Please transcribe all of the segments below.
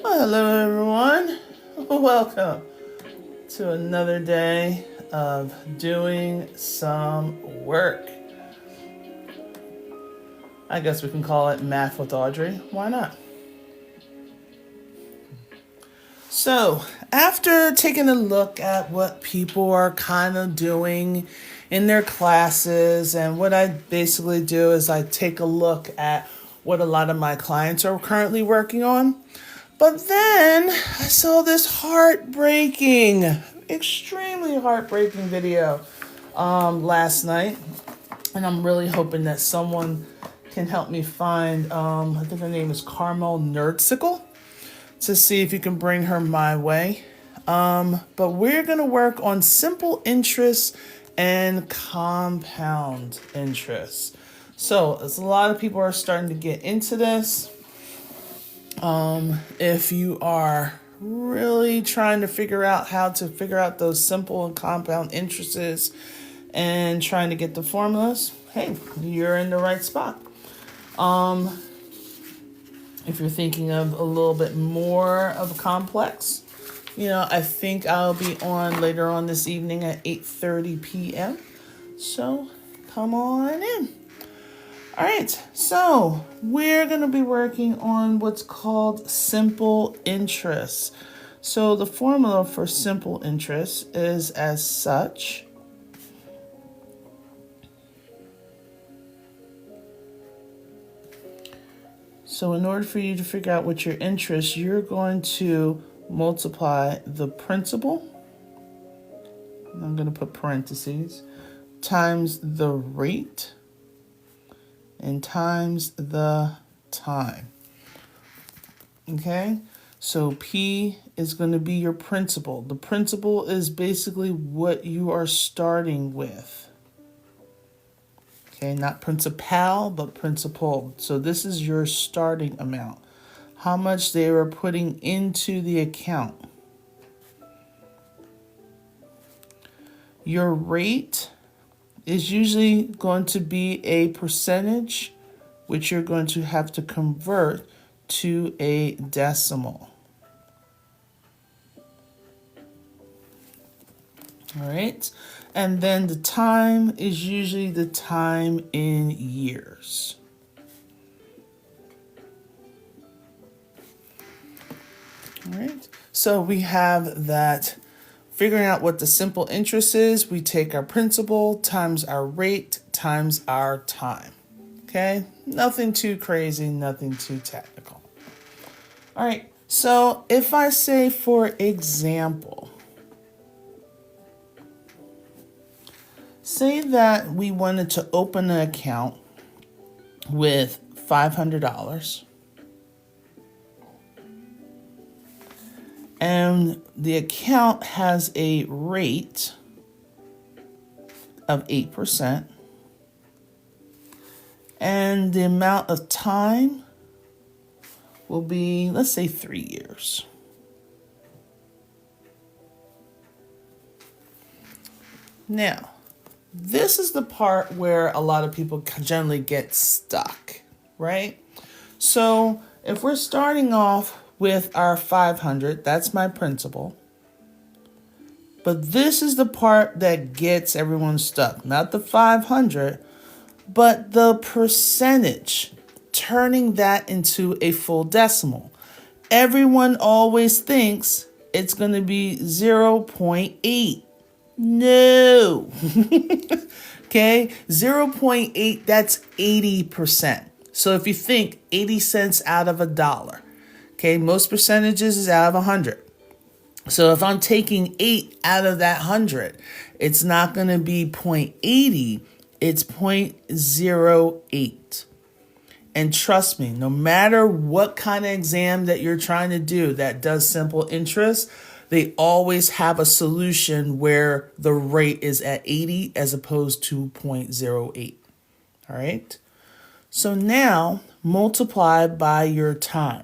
Hello, everyone. Welcome to another day of doing some work. I guess we can call it Math with Audrey. Why not? So, after taking a look at what people are kind of doing in their classes, and what I basically do is I take a look at what a lot of my clients are currently working on. But then I saw this extremely heartbreaking video last night. And I'm really hoping that someone can help me find, I think her name is Carmel Nerdsicle, to see if you can bring her my way. But we're going to work on simple interest and compound interest. So as a lot of people are starting to get into this, if you are really trying to figure out how to figure out those simple and compound interests and trying to get the formulas, hey, you're in the right spot. If you're thinking of a little bit more of a complex, I think I'll be on later on this evening at 8:30 p.m. So come on in. All right, so we're going to be working on what's called simple interest. So the formula for simple interest is as such. So in order for you to figure out what your interest, you're going to multiply the principal, and I'm going to put parentheses, times the rate, and times the time. Okay, so P is going to be your principal. The principal is basically what you are starting with. Okay, not principal, but principal. So this is your starting amount. How much they are putting into the account. Your rate is usually going to be a percentage, which you're going to have to convert to a decimal. All right. And then the time is usually the time in years. All right. So we have that. Figuring out what the simple interest is, we take our principal times our rate times our time. Okay? Nothing too crazy, nothing too technical. All right. So if I say, for example, say that we wanted to open an account with $500. And the account has a rate of 8%. And the amount of time will be, let's say, 3 years. Now, this is the part where a lot of people generally get stuck, right? So if we're starting off with our 500, that's my principal. But this is the part that gets everyone stuck. Not the 500, but the percentage, turning that into a full decimal. Everyone always thinks it's going to be 0.8. No. Okay, 0.8, that's 80%. So if you think 80 cents out of $1, okay, most percentages is out of 100. So if I'm taking 8 out of that 100, it's not going to be 0.80, it's 0.08. And trust me, no matter what kind of exam that you're trying to do that does simple interest, they always have a solution where the rate is at 80 as opposed to 0.08. All right. So now multiply by your time.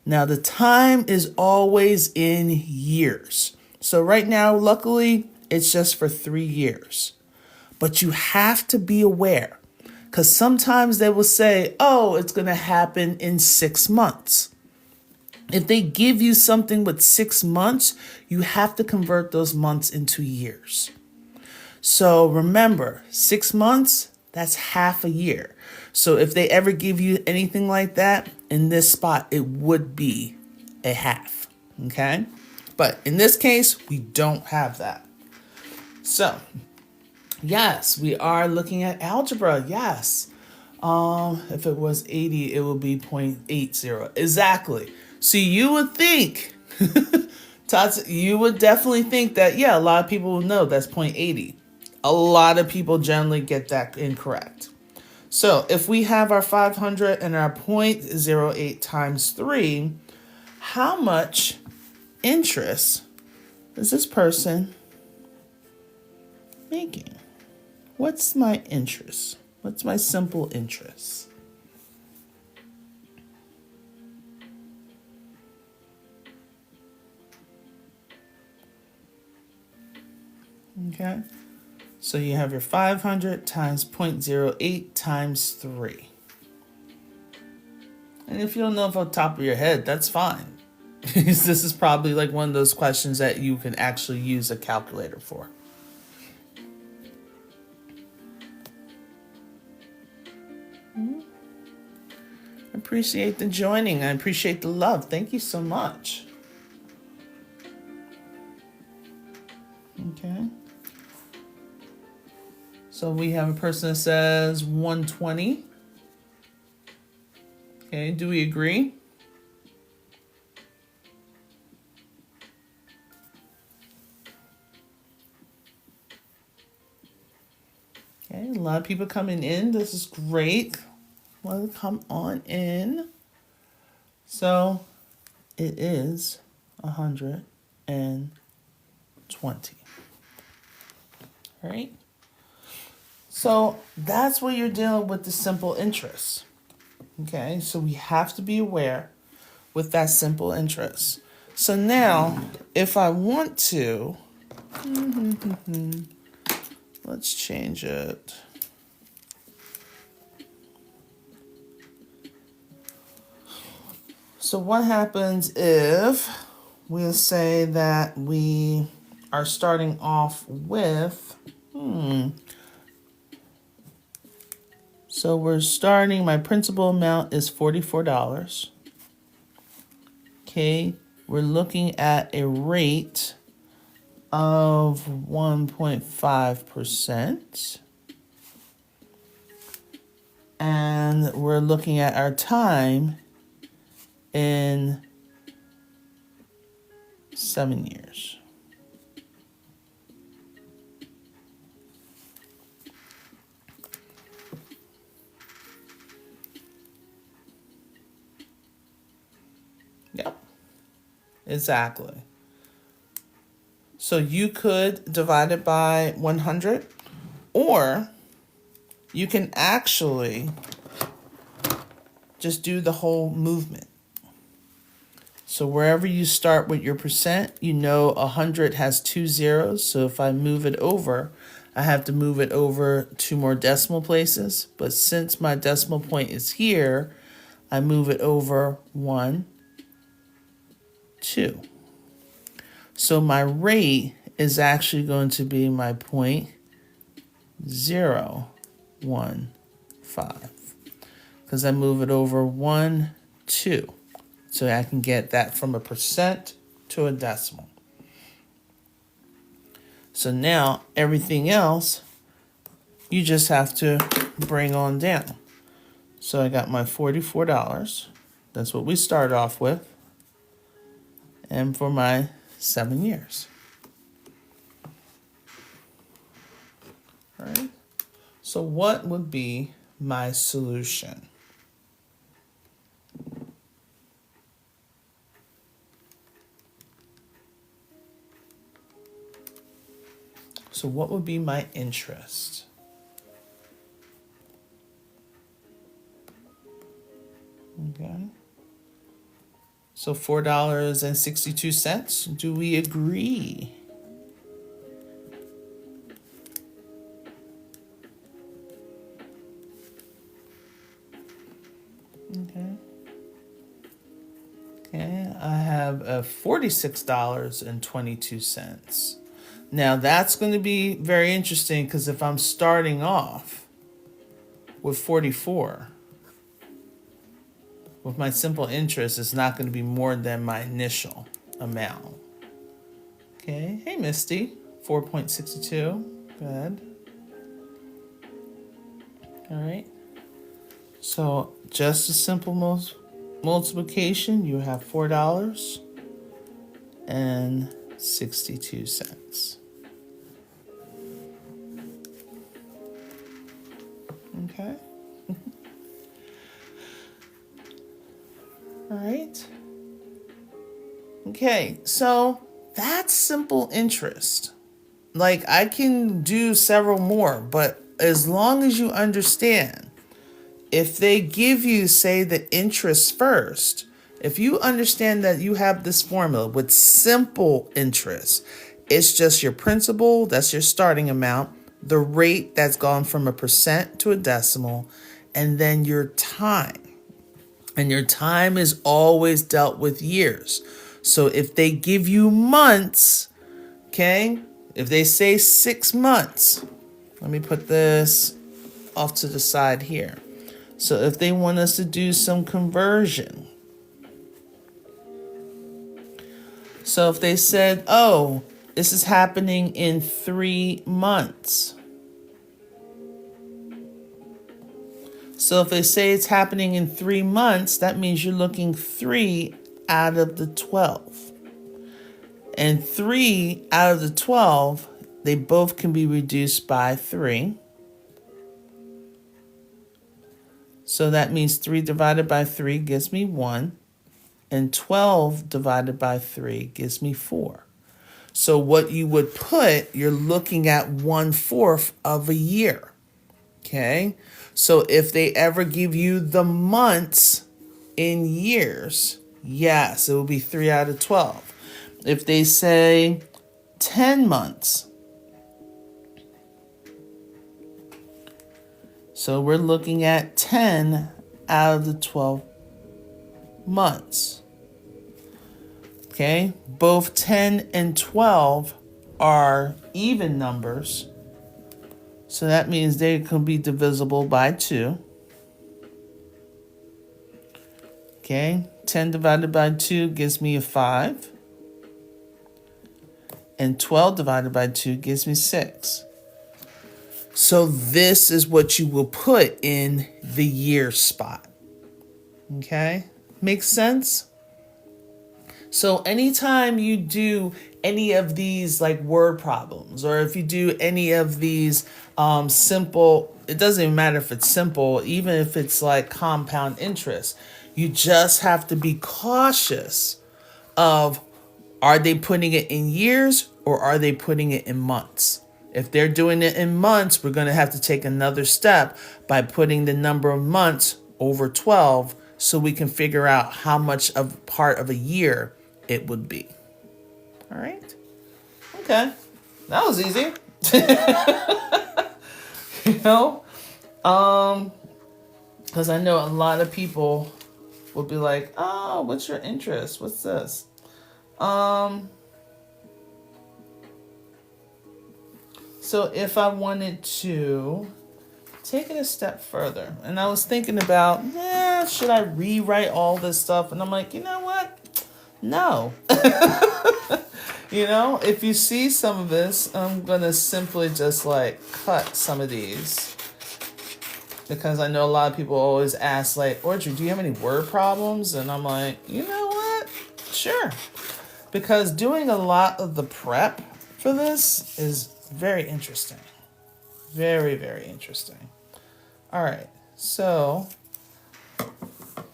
Now the time is always in years. So right now, luckily, it's just for 3 years. But you have to be aware, because sometimes they will say, oh, it's going to happen in 6 months. If they give you something with 6 months, you have to convert those months into years. So remember, 6 months, that's half a year. So if they ever give you anything like that, in this spot, it would be a half, okay? But in this case, we don't have that. So, yes, we are looking at algebra, yes. If it was 80, it would be 0.80. Exactly. So you would think, you would definitely think that, yeah, a lot of people will know that's 0.80. A lot of people generally get that incorrect. So if we have our 500 and our 0.08 times 3, how much interest is this person making? What's my interest? What's my simple interest? Okay. So you have your 500 times 0.08 times 3. And if you don't know off the top of your head, that's fine. This is probably like one of those questions that you can actually use a calculator for. I appreciate the joining. I appreciate the love. Thank you so much. Okay. So we have a person that says 120. Okay, do we agree? Okay, a lot of people coming in. This is great. Well, come on in. So it is 120. All right. So that's what you're dealing with, the simple interest. Okay, so we have to be aware with that simple interest. So now, if I want to, let's change it. So what happens if we'll say that we are starting off with, so we're starting, my principal amount is $44. Okay, we're looking at a rate of 1.5%. And we're looking at our time in 7 years. Yep, exactly. So you could divide it by 100, or you can actually just do the whole movement. So wherever you start with your percent, you know 100 has 2 zeros. So if I move it over, I have to move it over 2 more decimal places. But since my decimal point is here, I move it over 1, 2. So my rate is actually going to be my 0.015 because I move it over 1, 2. So I can get that from a percent to a decimal. So now everything else, you just have to bring on down. So I got my $44. That's what we started off with. And for my 7 years. All right. So what would be my solution? So what would be my interest? Okay. So $4.62. Do we agree? Okay. Okay, have a $46.22. Now that's going to be very interesting because if I'm starting off with 44, with my simple interest, it's not going to be more than my initial amount. Okay, hey Misty, 4.62, good. All right, so just a simple multiplication, you have $4.62. Okay. All right. Okay, so that's simple interest. Like I can do several more, but as long as you understand, if they give you, say, the interest first, if you understand that you have this formula with simple interest, it's just your principal, that's your starting amount, the rate that's gone from a percent to a decimal, and then your time. And your time is always dealt with years. So if they give you months, okay, if they say 6 months, let me put this off to the side here. So if they want us to do some conversion, so if they said, oh, this is happening in 3 months. So if they say it's happening in 3 months, that means you're looking 3 out of the 12. And 3 out of the 12, they both can be reduced by 3. So that means 3 divided by 3 gives me 1. And 12 divided by 3 gives me 4. So what you would put, you're looking at 1/4 of a year. Okay? So if they ever give you the months in years, yes, it will be 3 out of 12. If they say 10 months, so we're looking at 10 out of the 12 months. Okay, both 10 and 12 are even numbers. So that means they can be divisible by 2. Okay, 10 divided by 2 gives me a 5. And 12 divided by 2 gives me 6. So this is what you will put in the year spot. Okay, makes sense? So anytime you do any of these like word problems, or if you do any of these simple, it doesn't even matter if it's simple, even if it's like compound interest, you just have to be cautious of, are they putting it in years or are they putting it in months? If they're doing it in months, we're going to have to take another step by putting the number of months over 12 so we can figure out how much of part of a year it would be. All right. Okay. That was easy. You know, because I know a lot of people will be like, oh, what's your interest? What's this? So if I wanted to take it a step further, and I was thinking about, should I rewrite all this stuff? And I'm like, you know what? No. You know, if you see some of this, I'm going to simply just like cut some of these. Because I know a lot of people always ask like, Audrey, do you have any word problems? And I'm like, you know what? Sure. Because doing a lot of the prep for this is very interesting. Very, very interesting. All right. So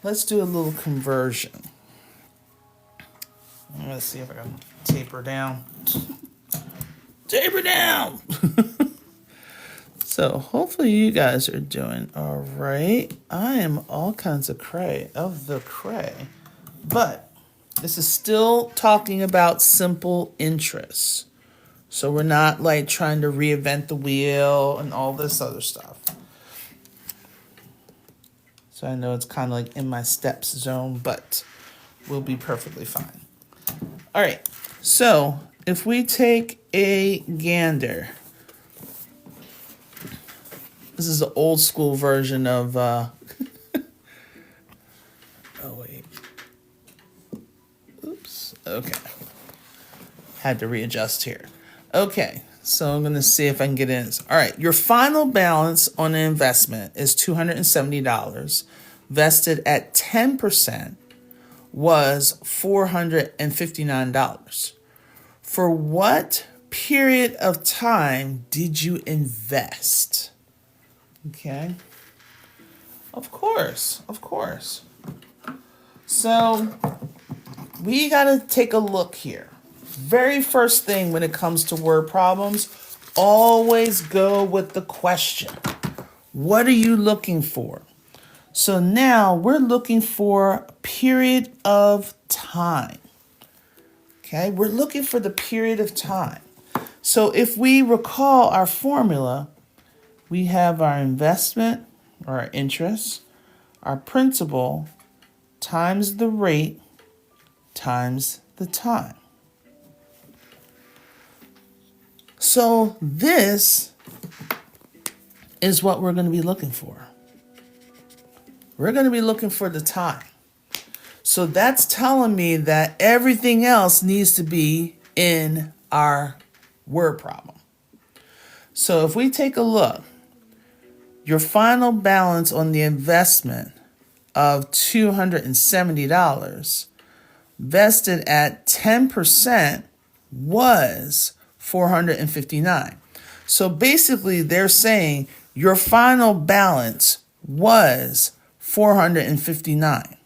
let's do a little conversion. Let's see if I can taper down. Taper down! So hopefully you guys are doing all right. I am all kinds of cray. But this is still talking about simple interests. So we're not like trying to reinvent the wheel and all this other stuff. So I know it's kind of like in my steps zone, but we'll be perfectly fine. All right, so if we take a gander, this is the old school version of, oh wait, oops, okay. Had to readjust here. Okay, so I'm going to see if I can get in. All right, your final balance on an investment is $270. Vested at 10% was $459. For what period of time did you invest? Okay. Of course. So we got to take a look here. Very first thing when it comes to word problems, always go with the question. What are you looking for? So now we're looking for period of time. Okay, we're looking for the period of time. So if we recall our formula, we have our investment or our interest, our principal times the rate times the time. So this is what we're going to be looking for. We're going to be looking for the time. So that's telling me that everything else needs to be in our word problem. So if we take a look, your final balance on the investment of $270 vested at 10% was $459. So basically they're saying your final balance was $459.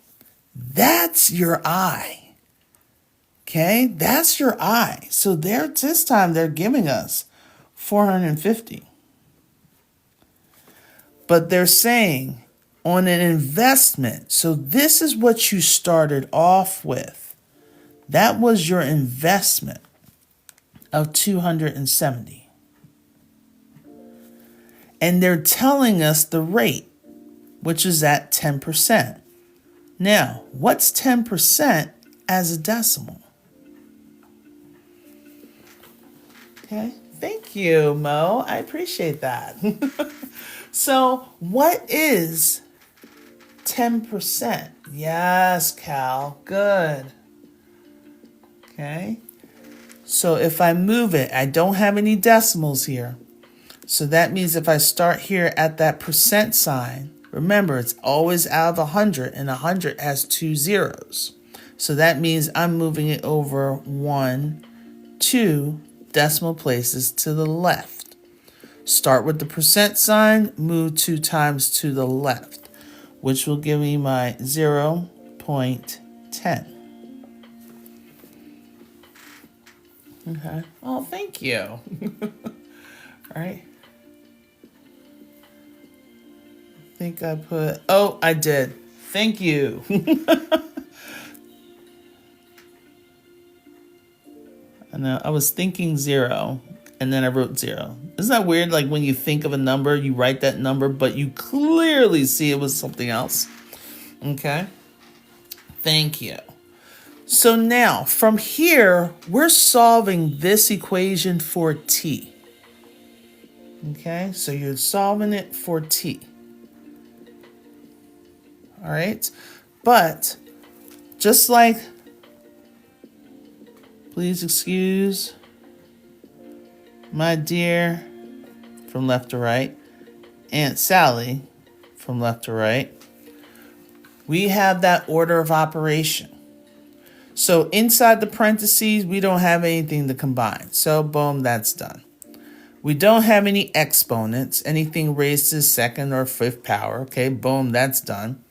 That's your I. Okay, that's your I. So this time they're giving us 450. But they're saying on an investment, so this is what you started off with. That was your investment of 270. And they're telling us the rate, which is at 10%. Now, what's 10% as a decimal? Okay, thank you, Mo. I appreciate that. So, what is 10%? Yes, Cal, good. Okay, so if I move it, I don't have any decimals here. So that means if I start here at that percent sign, remember it's always out of 100 and 100 has 2 zeros. So that means I'm moving it over 1, 2 decimal places to the left. Start with the percent sign, move 2 times to the left, which will give me my 0.10. Okay. Oh, thank you. All right. I think I put, oh, I did. Thank you. I know, I was thinking 0, and then I wrote 0. Isn't that weird? Like when you think of a number, you write that number, but you clearly see it was something else. Okay. Thank you. So now, from here, we're solving this equation for t. Okay, so you're solving it for t. All right, but just like, please excuse my dear from left to right, Aunt Sally from left to right, we have that order of operation. So inside the parentheses, we don't have anything to combine. So boom, that's done. We don't have any exponents, anything raised to the second or fifth power. Okay, boom, that's done.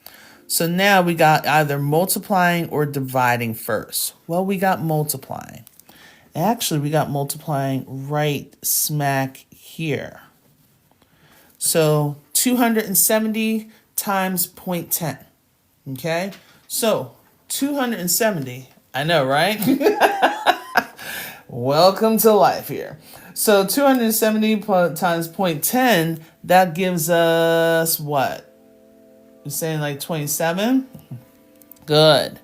So now we got either multiplying or dividing first. Well, we got multiplying. Actually, we got multiplying right smack here. So 270 times 0.10. Okay, so 270, I know, right? Welcome to life here. So 270 times 0.10, that gives us what? You're saying like 27? Good.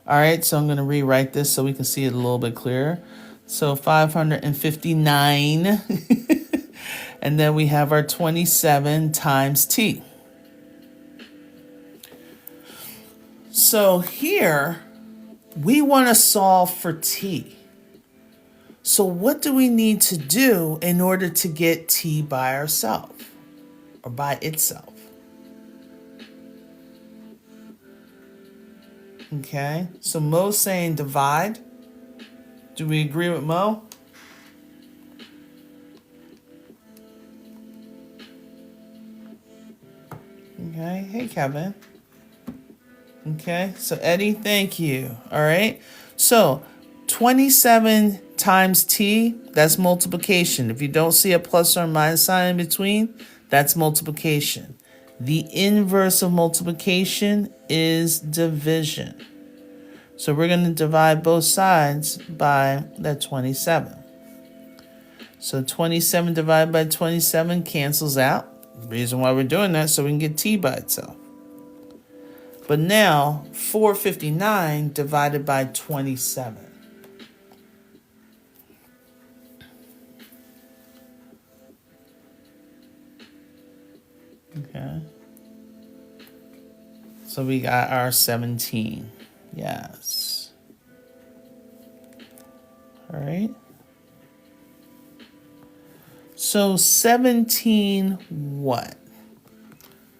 All right, so I'm going to rewrite this so we can see it a little bit clearer. So 559, and then we have our 27 times t. So here, we want to solve for t. So what do we need to do in order to get t by ourselves or by itself? Okay, so Mo's saying divide. Do we agree with Mo? Okay, hey Kevin. Okay, so Eddie, thank you. All right, so 27 times t, that's multiplication. If you don't see a plus or minus sign in between, that's multiplication. The inverse of multiplication is division. So we're going to divide both sides by that 27. So 27 divided by 27 cancels out. The reason why we're doing that so we can get t by itself. But now 459 divided by 27. Okay. So we got our 17. Yes. All right. So 17 what?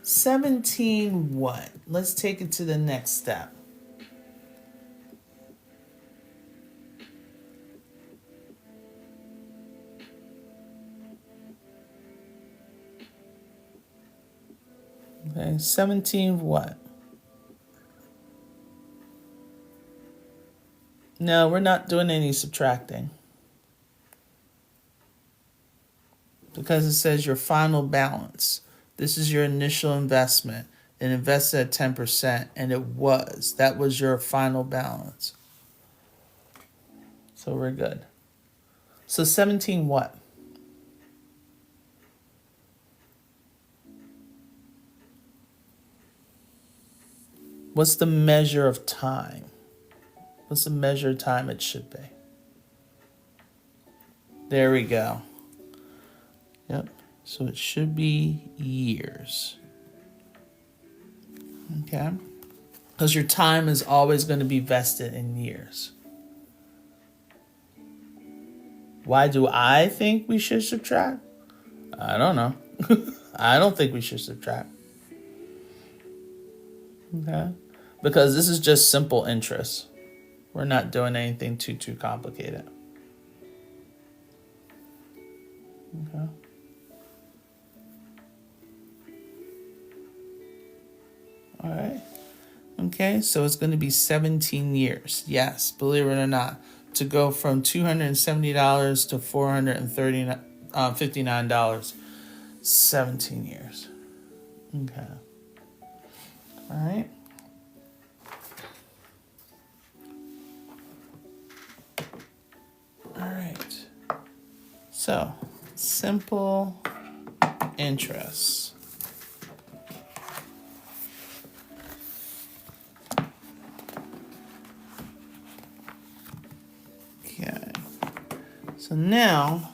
17 what? Let's take it to the next step. Okay, 17 what? No, we're not doing any subtracting. Because it says your final balance. This is your initial investment. And invested at 10%, and it was. That was your final balance. So we're good. So 17 what? What's the measure of time? What's the measure of time it should be? There we go. Yep. So it should be years. Okay. Because your time is always going to be vested in years. Why do I think we should subtract? I don't know. I don't think we should subtract. Okay. Because this is just simple interest. We're not doing anything too complicated. Okay. All right. Okay, so it's going to be 17 years. Yes, believe it or not, to go from $270 to $459. 17 years. Okay. All right. All right. So, simple interest. Okay. So now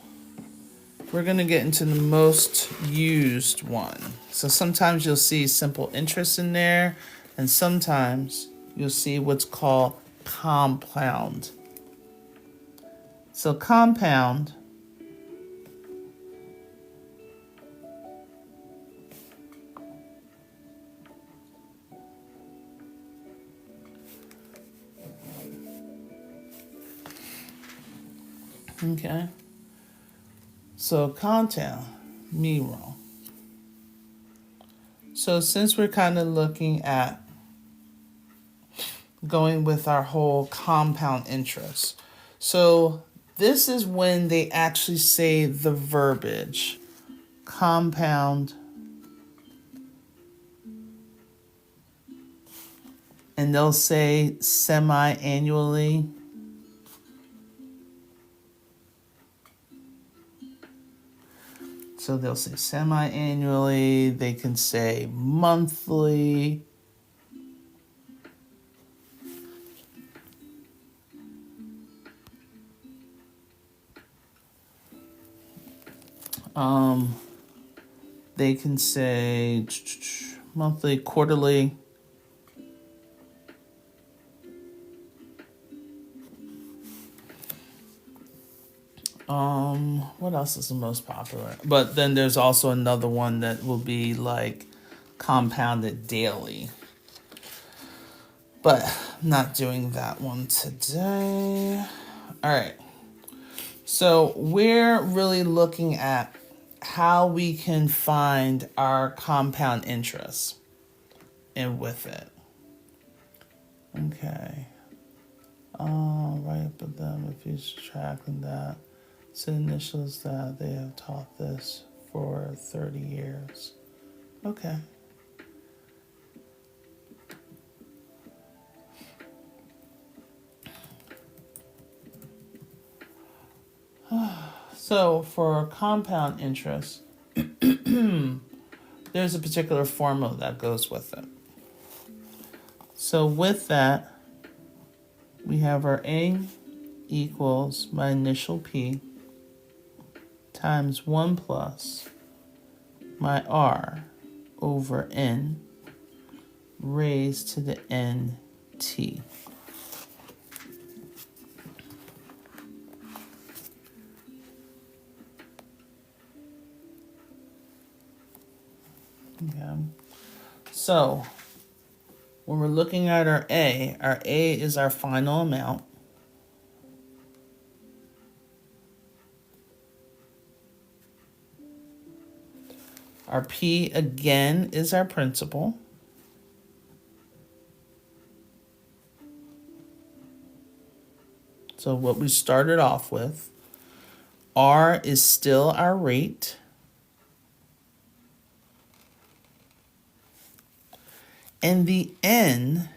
we're going to get into the most used one. So sometimes you'll see simple interest in there, and sometimes you'll see what's called compound. So compound okay. So compound, me wrong. So since we're kind of looking at going with our whole compound interest, so this is when they actually say the verbiage, compound, and they'll say semi-annually. So they'll say semi-annually, they can say monthly. They can say monthly, quarterly. What else is the most popular? But then there's also another one that will be like compounded daily. But not doing that one today. All right. So we're really looking at how we can find our compound interest and with it. Okay. Right, but then if he's tracking that, so initials that they have taught this for 30 years. Okay. So for compound interest, there's a particular formula that goes with it. So with that, we have our A equals my initial P times 1 plus my R over N raised to the NT. Okay. So when we're looking at our A is our final amount. Our P again is our principal. So what we started off with. R is still our rate. And the N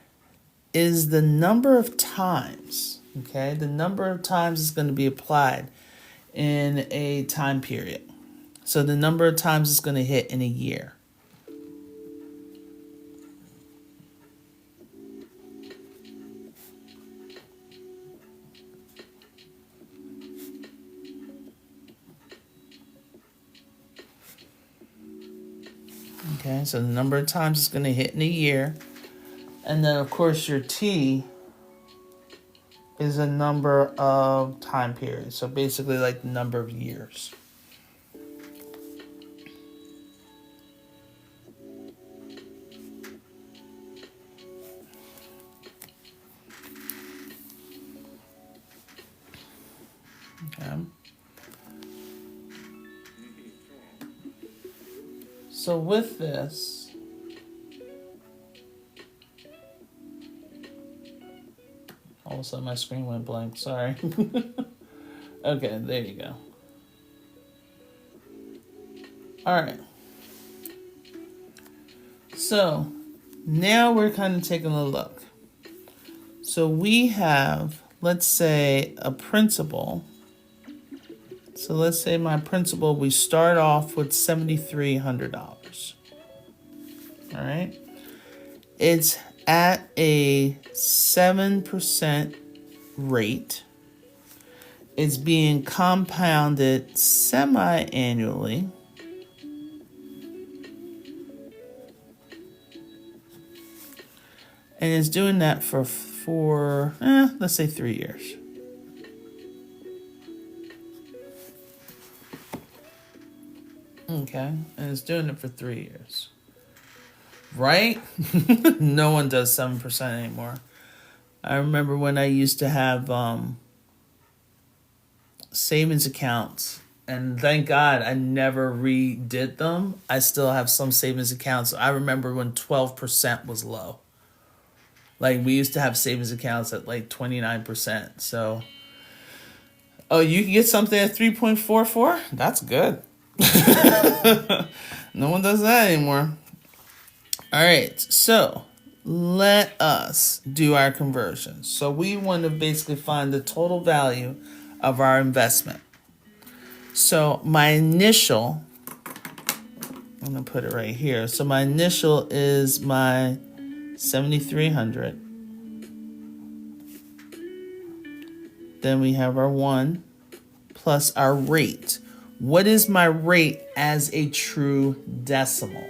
is the number of times, okay? The number of times it's going to be applied in a time period. So the number of times it's going to hit in a year. Okay, so the number of times it's going to hit in a year. And then, of course, your T is a number of time periods. So basically like the number of years. Okay. So with this, all of a sudden my screen went blank, sorry. Okay, there you go. All right. So now we're kind of taking a look. So we have, let's say, a principal. So let's say my principal, we start off with $7,300. All right. It's at a 7% rate. It's being compounded semi-annually. And it's doing that for let's say 3 years. Okay, and it's doing it for 3 years. Right? No one does 7% anymore. I remember when I used to have savings accounts, and thank God I never redid them. I still have some savings accounts. I remember when 12% was low. Like, we used to have savings accounts at like 29%. So, oh, you can get something at 3.44? That's good. No one does that anymore. All right, so let us do our conversions. So we want to basically find the total value of our investment. So my initial, I'm going to put it right here. So my initial is my 7,300. Then we have our 1 plus our rate, What is my rate as a true decimal?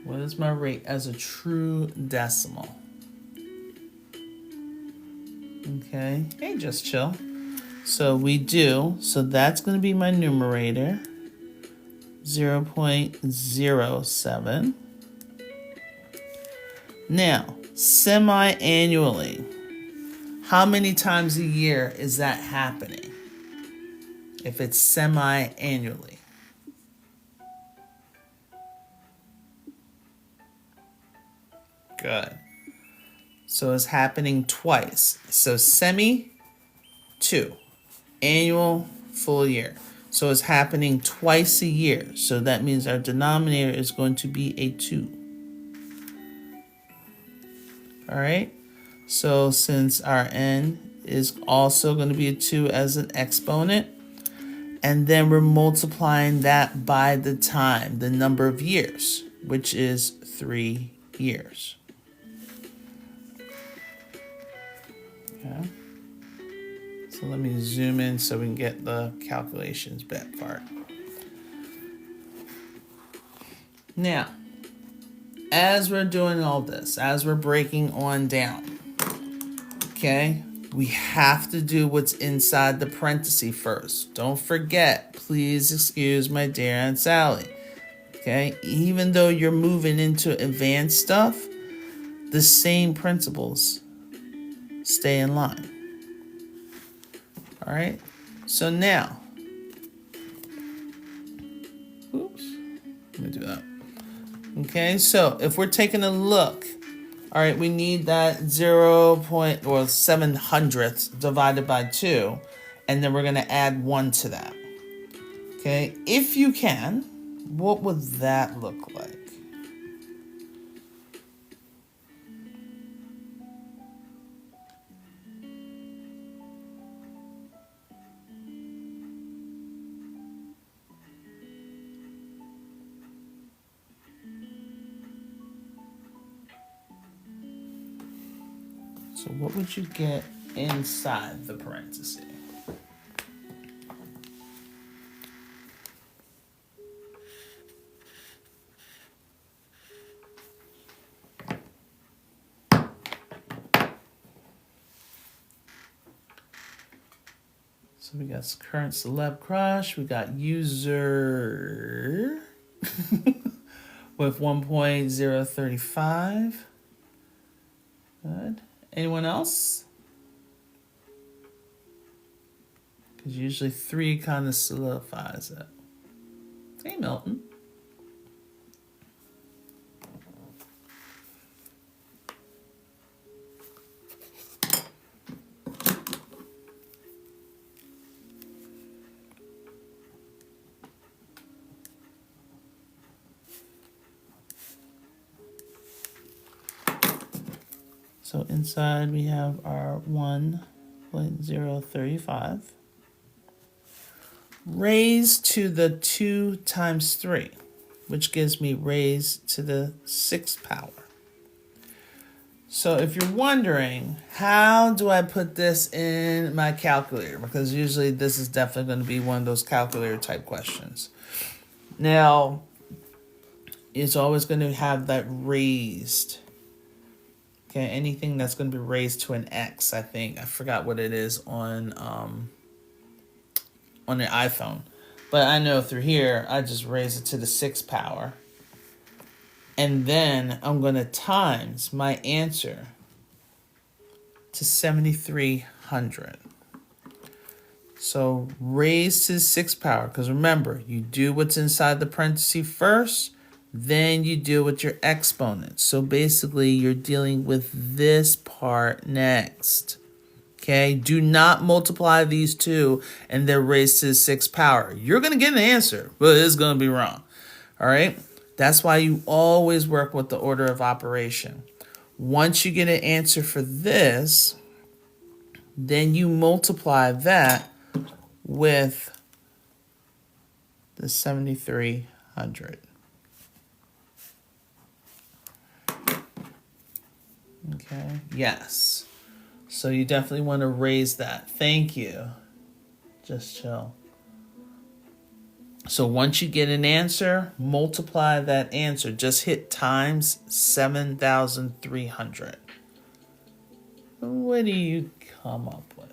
What is my rate as a true decimal? Okay, hey, just chill. So we do, so that's going to be my numerator, 0.07. Now, semi-annually, how many times a year is that happening? If it's semi-annually. Good. So it's happening twice. So semi, 2. Annual, full year. So it's happening twice a year. So that means our denominator is going to be a 2. All right. So since our n is also going to be a 2 as an exponent, and then we're multiplying that by the time, the number of years, which is 3 years. Okay. So let me zoom in so we can get the calculations bit part. Now, as we're doing all this, as we're breaking on down, okay, we have to do what's inside the parenthesis first. Don't forget, please excuse my dear Aunt Sally. Okay, even though you're moving into advanced stuff, the same principles stay in line. All right, so now, oops, let me do that. Okay, so if we're taking a look, all right, we need that 0.700 divided by 2, and then we're going to add 1 to that. Okay, if you can, what would that look like? So what would you get inside the parenthesis? So we got current celeb crush. We got user with 1.035. Good. Anyone else? Because usually 3 kind of solidifies it. Hey, Milton. So inside we have our 1.035 raised to the 2 times 3, which gives me raised to the 6th power. So if you're wondering, how do I put this in my calculator? Because usually this is definitely going to be one of those calculator type questions. Now, it's always going to have that raised. Okay, anything that's going to be raised to an X, I think. I forgot what it is on the iPhone. But I know through here, I just raise it to the 6th power. And then I'm going to times my answer to 7,300. So raise to the 6th power. Because remember, you do what's inside the parenthesis first. Then you deal with your exponents. So basically, you're dealing with this part next. Okay? Do not multiply these two and then raise to the 6th power. You're going to get an answer, but it's going to be wrong. All right? That's why you always work with the order of operation. Once you get an answer for this, then you multiply that with the 7,300. Okay, yes. So you definitely want to raise that. Thank you. Just chill. So once you get an answer, multiply that answer. Just hit times 7,300. What do you come up with?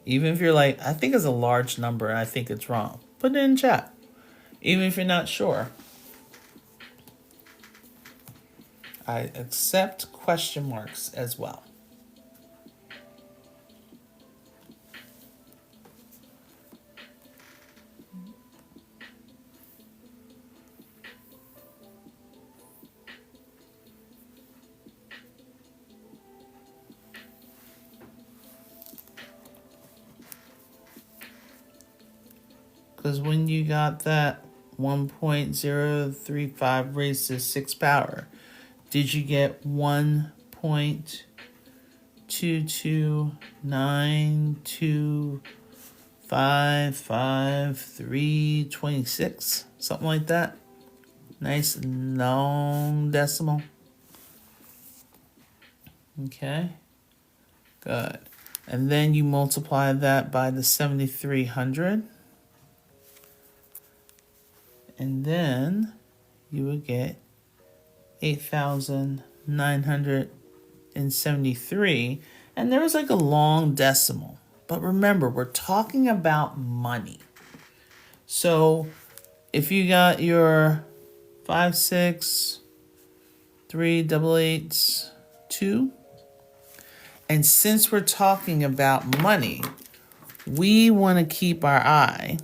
Even if you're like, I think it's a large number and I think it's wrong, put it in chat. Even if you're not sure. I accept question marks as well. Because when you got that 1.035 raised to 6 power, did you get 1.229255326? Something like that. Nice long decimal. Okay. Good. And then you multiply that by the 7,300. And then you would get 8,973. And there was like a long decimal. But remember, we're talking about money. So if you got your 5, 6, 3, double eights, 2. And since we're talking about money, we want to keep our eye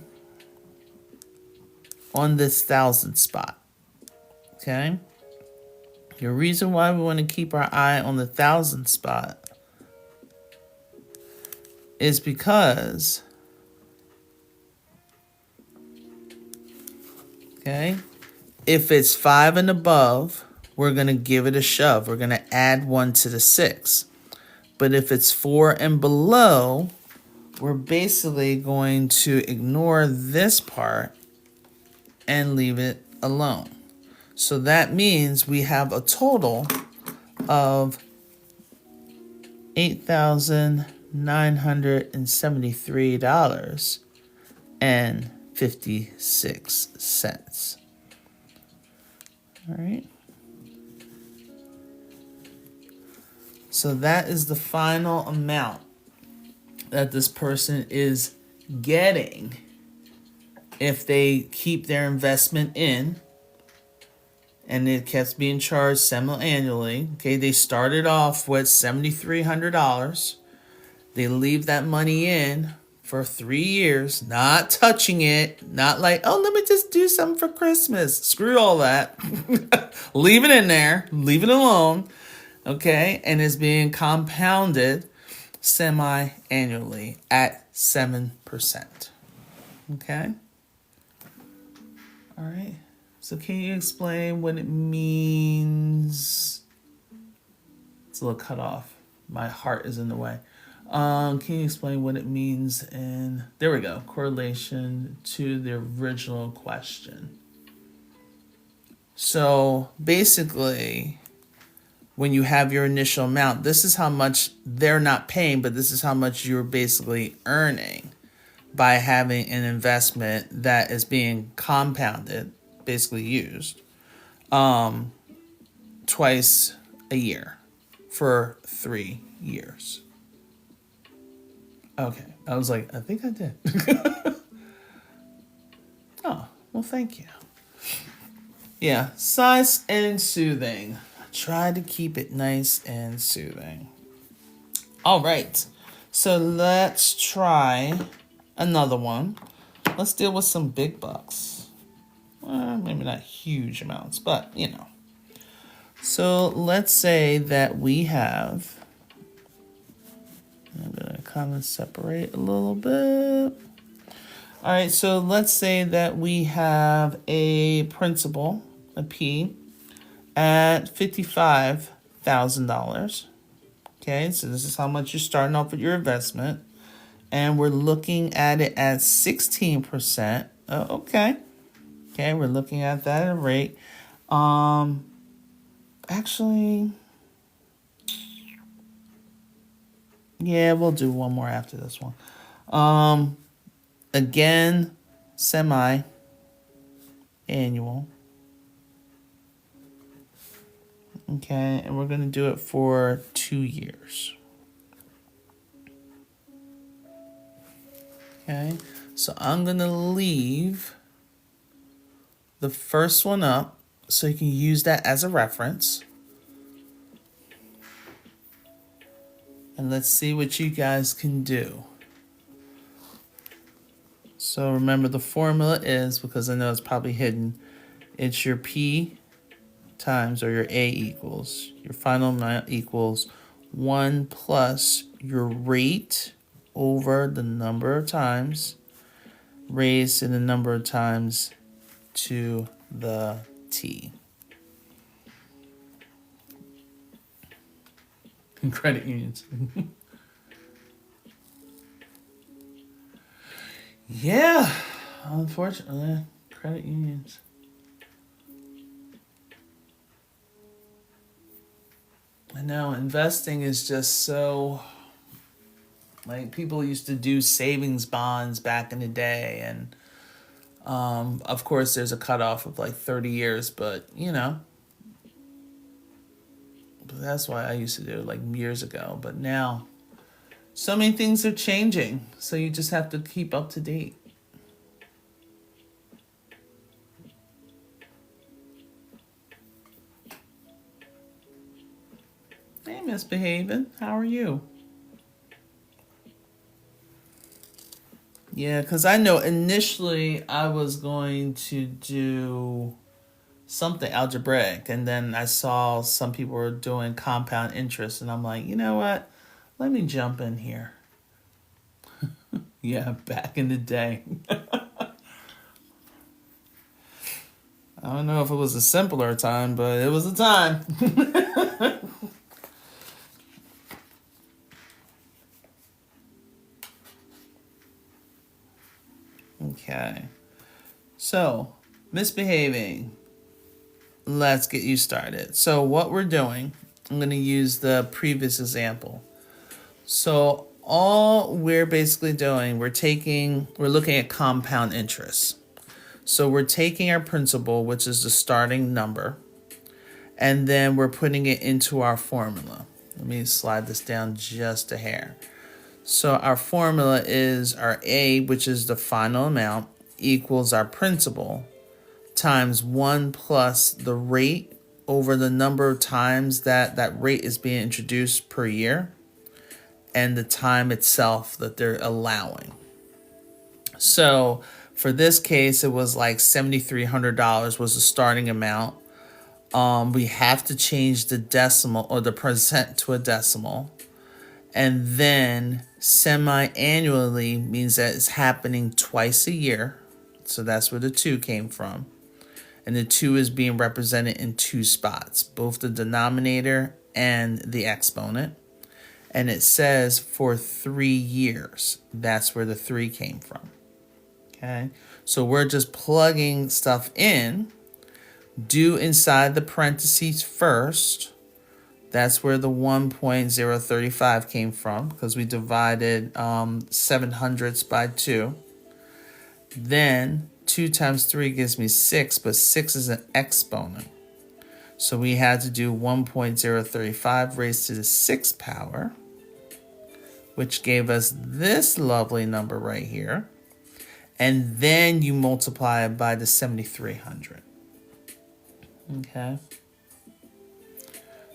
on this 1,000 spot. Okay? The reason why we want to keep our eye on the 1,000 spot is because, okay, if it's 5 and above, we're going to give it a shove. We're going to add 1 to the 6. But if it's 4 and below, we're basically going to ignore this part and leave it alone. So that means we have a total of $8,973.56. All right. So that is the final amount that this person is getting if they keep their investment in, and it keeps being charged semi-annually. Okay, they started off with $7,300. They leave that money in for 3 years, not touching it, not like, oh, let me just do something for Christmas. Screw all that. Leave it in there, leave it alone. Okay, and it's being compounded semi-annually at 7%. Okay. All right. So can you explain what it means? It's a little cut off. My heart is in the way. Can you explain what it means in, there we go, correlation to the original question? So basically, when you have your initial amount, this is how much they're not paying, but this is how much you're basically earning by having an investment that is being compounded, basically used, twice a year for 3 years. Okay, I was like, I think I did. Oh, well, thank you. Yeah, nice and soothing. I try to keep it nice and soothing. All right, so let's try another one. Let's deal with some big bucks. Maybe not huge amounts, but you know. So let's say that we have, I'm gonna kind of separate a little bit. All right, so let's say that we have a principal, a P, at $55,000. Okay, so this is how much you're starting off with your investment. And we're looking at it at 16%. Okay. Okay, we're looking at that at a rate. Actually, yeah, we'll do one more after this one. Again, semi-annual. Okay, and we're going to do it for 2 years. Okay, so I'm going to leave the first one up so you can use that as a reference. And let's see what you guys can do. So remember the formula is, because I know it's probably hidden, it's your P times, or your A equals, your final amount equals 1 plus your rate over the number of times raised to the number of times to the T. Credit unions. Yeah, unfortunately, credit unions. I know, investing is just so, like, people used to do savings bonds back in the day, and of course there's a cutoff of like 30 years, but that's why I used to do it like years ago. But now so many things are changing, so you just have to keep up to date. Hey, Misbehaving, how are you? Yeah, because I know initially I was going to do something algebraic, and then I saw some people were doing compound interest, and I'm like, you know what? Let me jump in here. Yeah, back in the day. I don't know if it was a simpler time, but it was a time. Okay. So, misbehaving. Let's get you started. So what we're doing, I'm going to use the previous example. So all we're basically doing, we're looking at compound interest. So we're taking our principal, which is the starting number, and then we're putting it into our formula. Let me slide this down just a hair. So our formula is our A, which is the final amount, equals our principal, times 1 plus the rate over the number of times that rate is being introduced per year, and the time itself that they're allowing. So for this case, it was like $7,300 was the starting amount. We have to change the decimal or the percent to a decimal. And then semi-annually means that it's happening twice a year. So that's where the 2 came from. And the 2 is being represented in 2 spots, both the denominator and the exponent. And it says for 3 years. That's where the 3 came from. Okay, so we're just plugging stuff in. Do inside the parentheses first. That's where the 1.035 came from, because we divided 700ths by 2. Then 2 times 3 gives me 6, but 6 is an exponent. So we had to do 1.035 raised to the 6th power, which gave us this lovely number right here. And then you multiply it by the 7,300. Okay.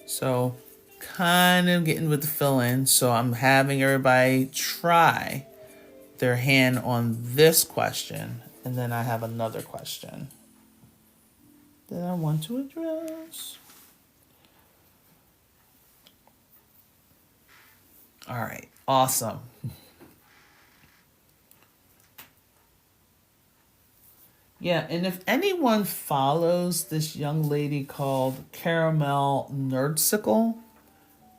So kind of getting with the fill in. So I'm having everybody try their hand on this question. And then I have another question that I want to address. All right. Awesome. Yeah, and if anyone follows this young lady called Caramel Nerdsicle,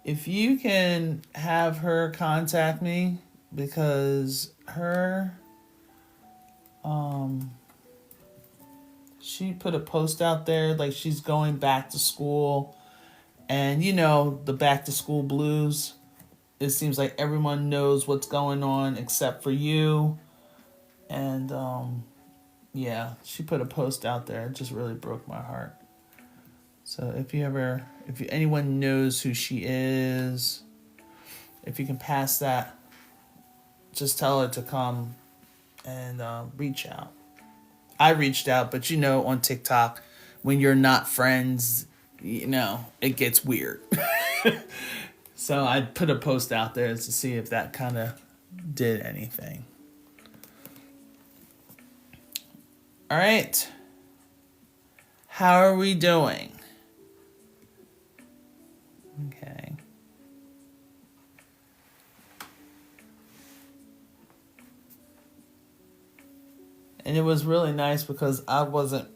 if you can have her contact me, because she put a post out there like she's going back to school, and you know the back to school blues. It seems like everyone knows what's going on except for you, and yeah, she put a post out there. It just really broke my heart. So if anyone knows who she is, if you can pass that, just tell her to come and reach out. I reached out, but you know, on TikTok, when you're not friends, you know, it gets weird. So I put a post out there to see if that kind of did anything. All right. How are we doing? Okay. And it was really nice because I wasn't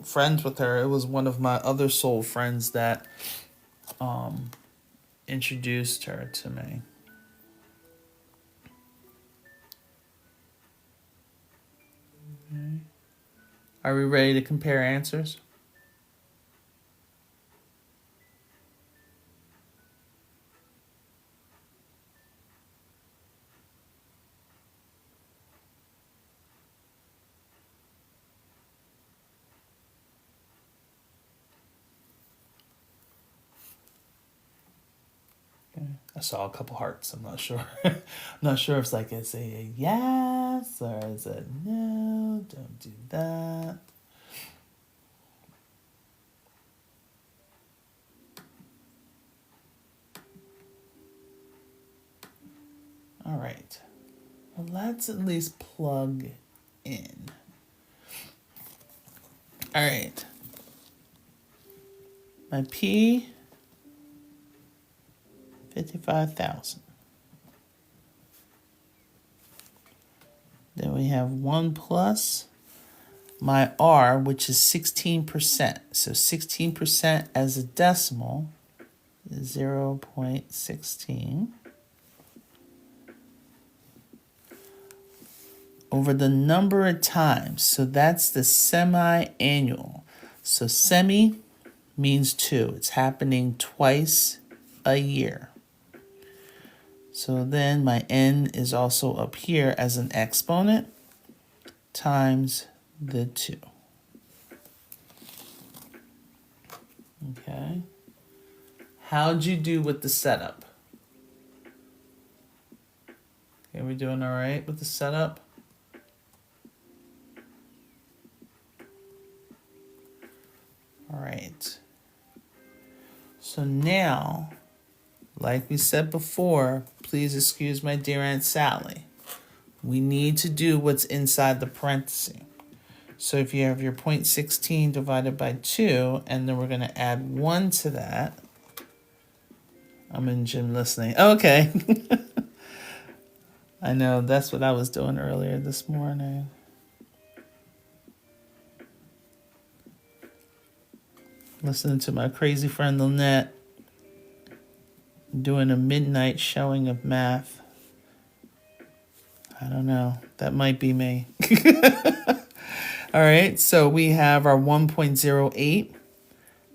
friends with her. It was one of my other soul friends that introduced her to me. Okay. Are we ready to compare answers? I saw a couple hearts. I'm not sure. I'm not sure if it's a yes or is it no, don't do that. All right. Well, let's at least plug in. All right. My P, 55,000. Then we have 1 plus my R, which is 16%. So 16% as a decimal is 0.16. Over the number of times. So that's the semi-annual. So semi means 2. It's happening twice a year. So then my N is also up here as an exponent times the 2. Okay. How'd you do with the setup? Okay, we doing all right with the setup? All right. So now, like we said before, please excuse my dear Aunt Sally. We need to do what's inside the parenthesis. So if you have your 0.16 divided by 2, and then we're going to add 1 to that. I'm in gym listening. Okay. I know, that's what I was doing earlier this morning. Listening to my crazy friend Lynette doing a midnight showing of math. I don't know. That might be me. All right. So we have our 1.08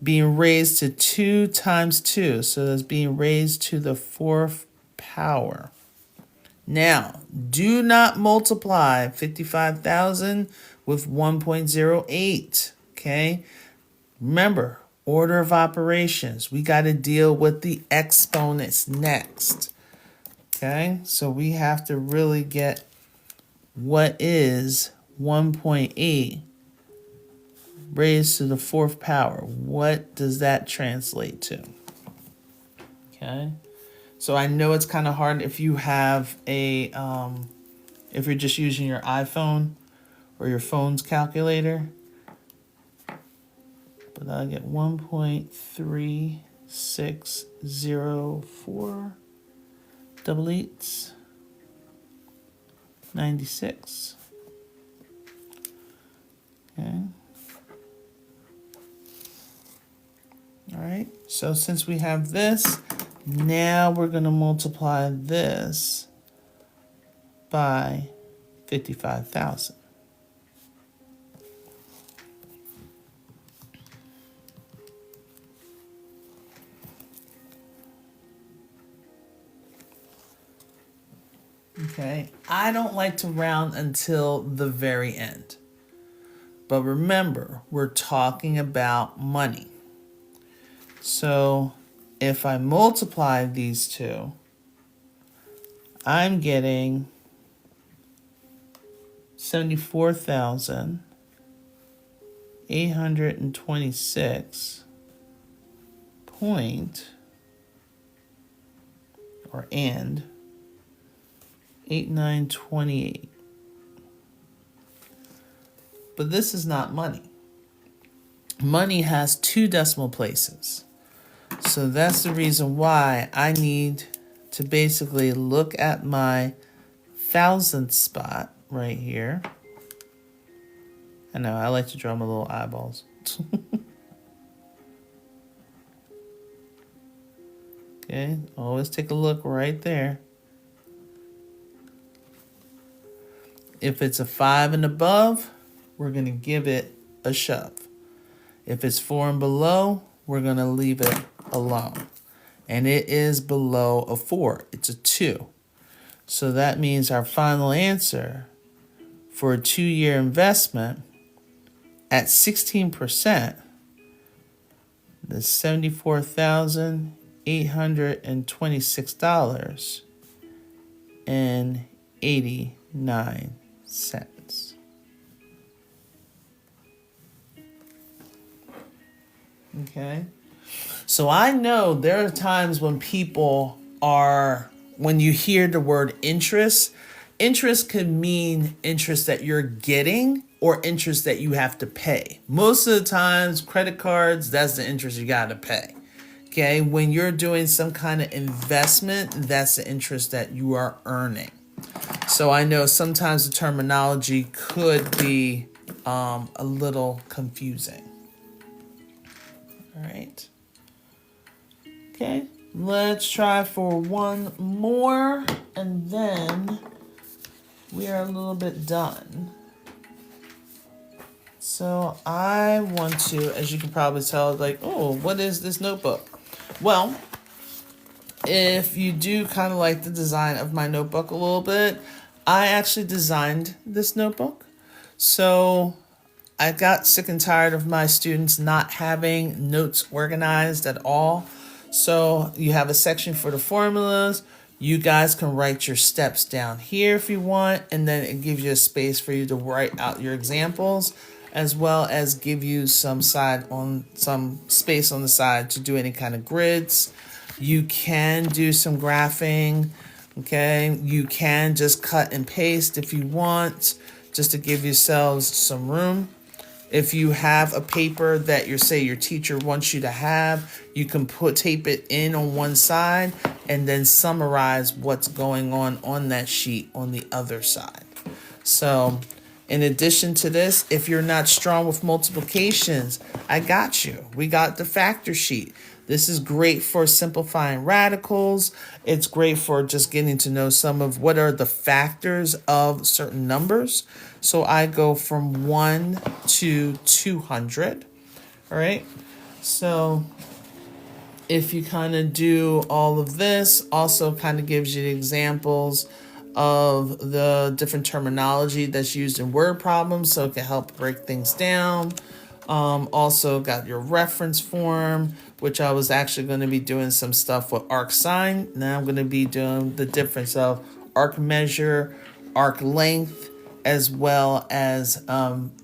being raised to 2 times 2. So that's being raised to the 4th power. Now, do not multiply 55,000 with 1.08. Okay. Remember, order of operations. We got to deal with the exponents next. Okay, so we have to really get what is 1.8 raised to the 4th power. What does that translate to? Okay, so I know it's kind of hard if you have a, if you're just using your iPhone or your phone's calculator. But I get 1.3604 double eights, 96. Okay. All right, so since we have this, now we're going to multiply this by 55,000. Okay, I don't like to round until the very end. But remember, we're talking about money. So if I multiply these two, I'm getting 74,826 point or and 8928. But this is not money. Money has 2 decimal places. So that's the reason why I need to basically look at my thousandth spot right here. I know, I like to draw my little eyeballs. Okay, always take a look right there. If it's a 5 and above, we're going to give it a shove. If it's 4 and below, we're going to leave it alone. And it is below a 4. It's a 2. So that means our final answer for a 2-year investment at 16%, the $74,826.89. Okay. So I know there are times when when you hear the word interest could mean interest that you're getting or interest that you have to pay. Most of the times, credit cards, that's the interest you got to pay. Okay. When you're doing some kind of investment, that's the interest that you are earning. So I know sometimes the terminology could be a little confusing. All right. Okay, let's try for one more, and then we are a little bit done. So I want to, as you can probably tell, like, oh, what is this notebook? Well, if you do kind of like the design of my notebook a little bit, I actually designed this notebook. So I got sick and tired of my students not having notes organized at all. So you have a section for the formulas. You guys can write your steps down here if you want, and then it gives you a space for you to write out your examples, as well as give you some space on the side to do any kind of grids. You can do some graphing, okay? You can just cut and paste if you want, just to give yourselves some room. If you have a paper that your teacher wants you to have, you can tape it in on one side and then summarize what's going on that sheet on the other side. So in addition to this, if you're not strong with multiplications, I got you. We got the factor sheet. This is great for simplifying radicals. It's great for just getting to know some of what are the factors of certain numbers. So I go from 1 to 200. All right. So if you kind of do all of this, also kind of gives you examples of the different terminology that's used in word problems, so it can help break things down. Also got your reference form, which I was actually going to be doing some stuff with arc sine. Now I'm going to be doing the difference of arc measure, arc length, as well as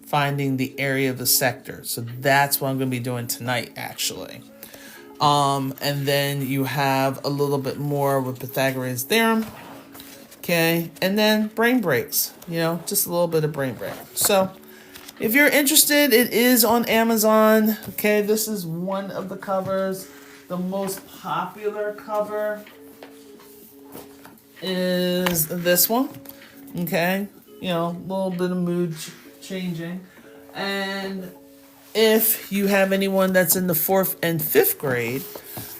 finding the area of the sector. So that's what I'm going to be doing tonight, actually. And then you have a little bit more with Pythagorean's theorem. Okay, and then brain breaks, just a little bit of brain break. So if you're interested, it is on Amazon. Okay, this is one of the covers. The most popular cover is this one. Okay, a little bit of mood changing. And if you have anyone that's in the 4th and 5th grade,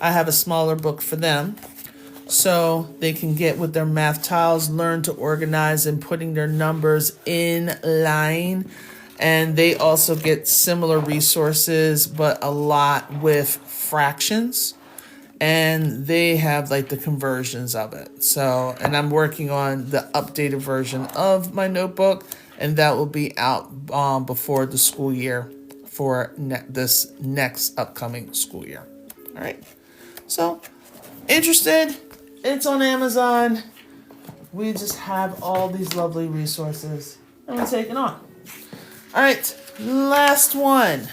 I have a smaller book for them. So they can get with their math tiles, learn to organize and putting their numbers in line. And they also get similar resources, but a lot with fractions. And they have like the conversions of it. So, and I'm working on the updated version of my notebook, and that will be out before the school year for this next upcoming school year. All right. So, interested? It's on Amazon. We just have all these lovely resources, and we're taking on. All right, last one.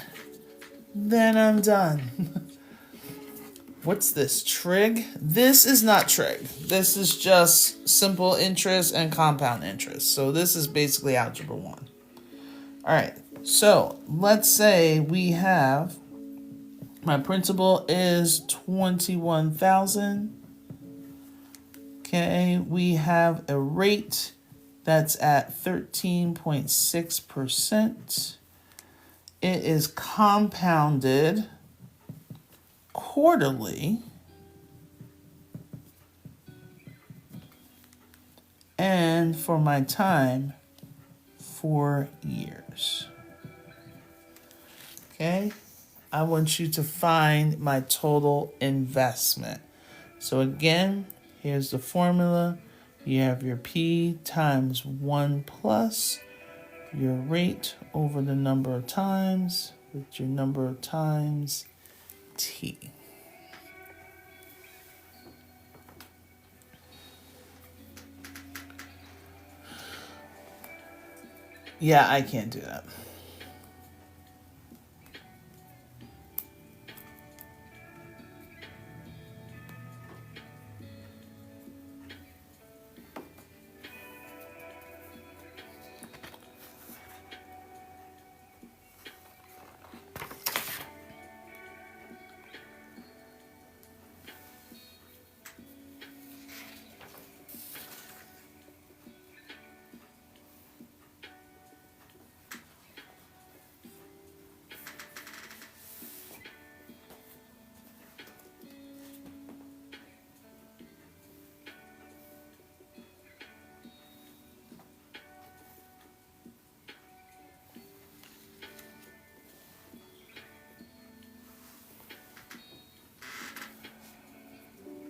Then I'm done. What's this, trig? This is not trig. This is just simple interest and compound interest. So this is basically algebra 1. All right, so let's say we have, my principal is 21,000. Okay, we have a rate that's at 13.6%. It is compounded quarterly, and for my time, 4 years. Okay, I want you to find my total investment. So again, here's the formula. You have your P times 1 plus your rate over the number of times with your number of times T. Yeah, I can't do that.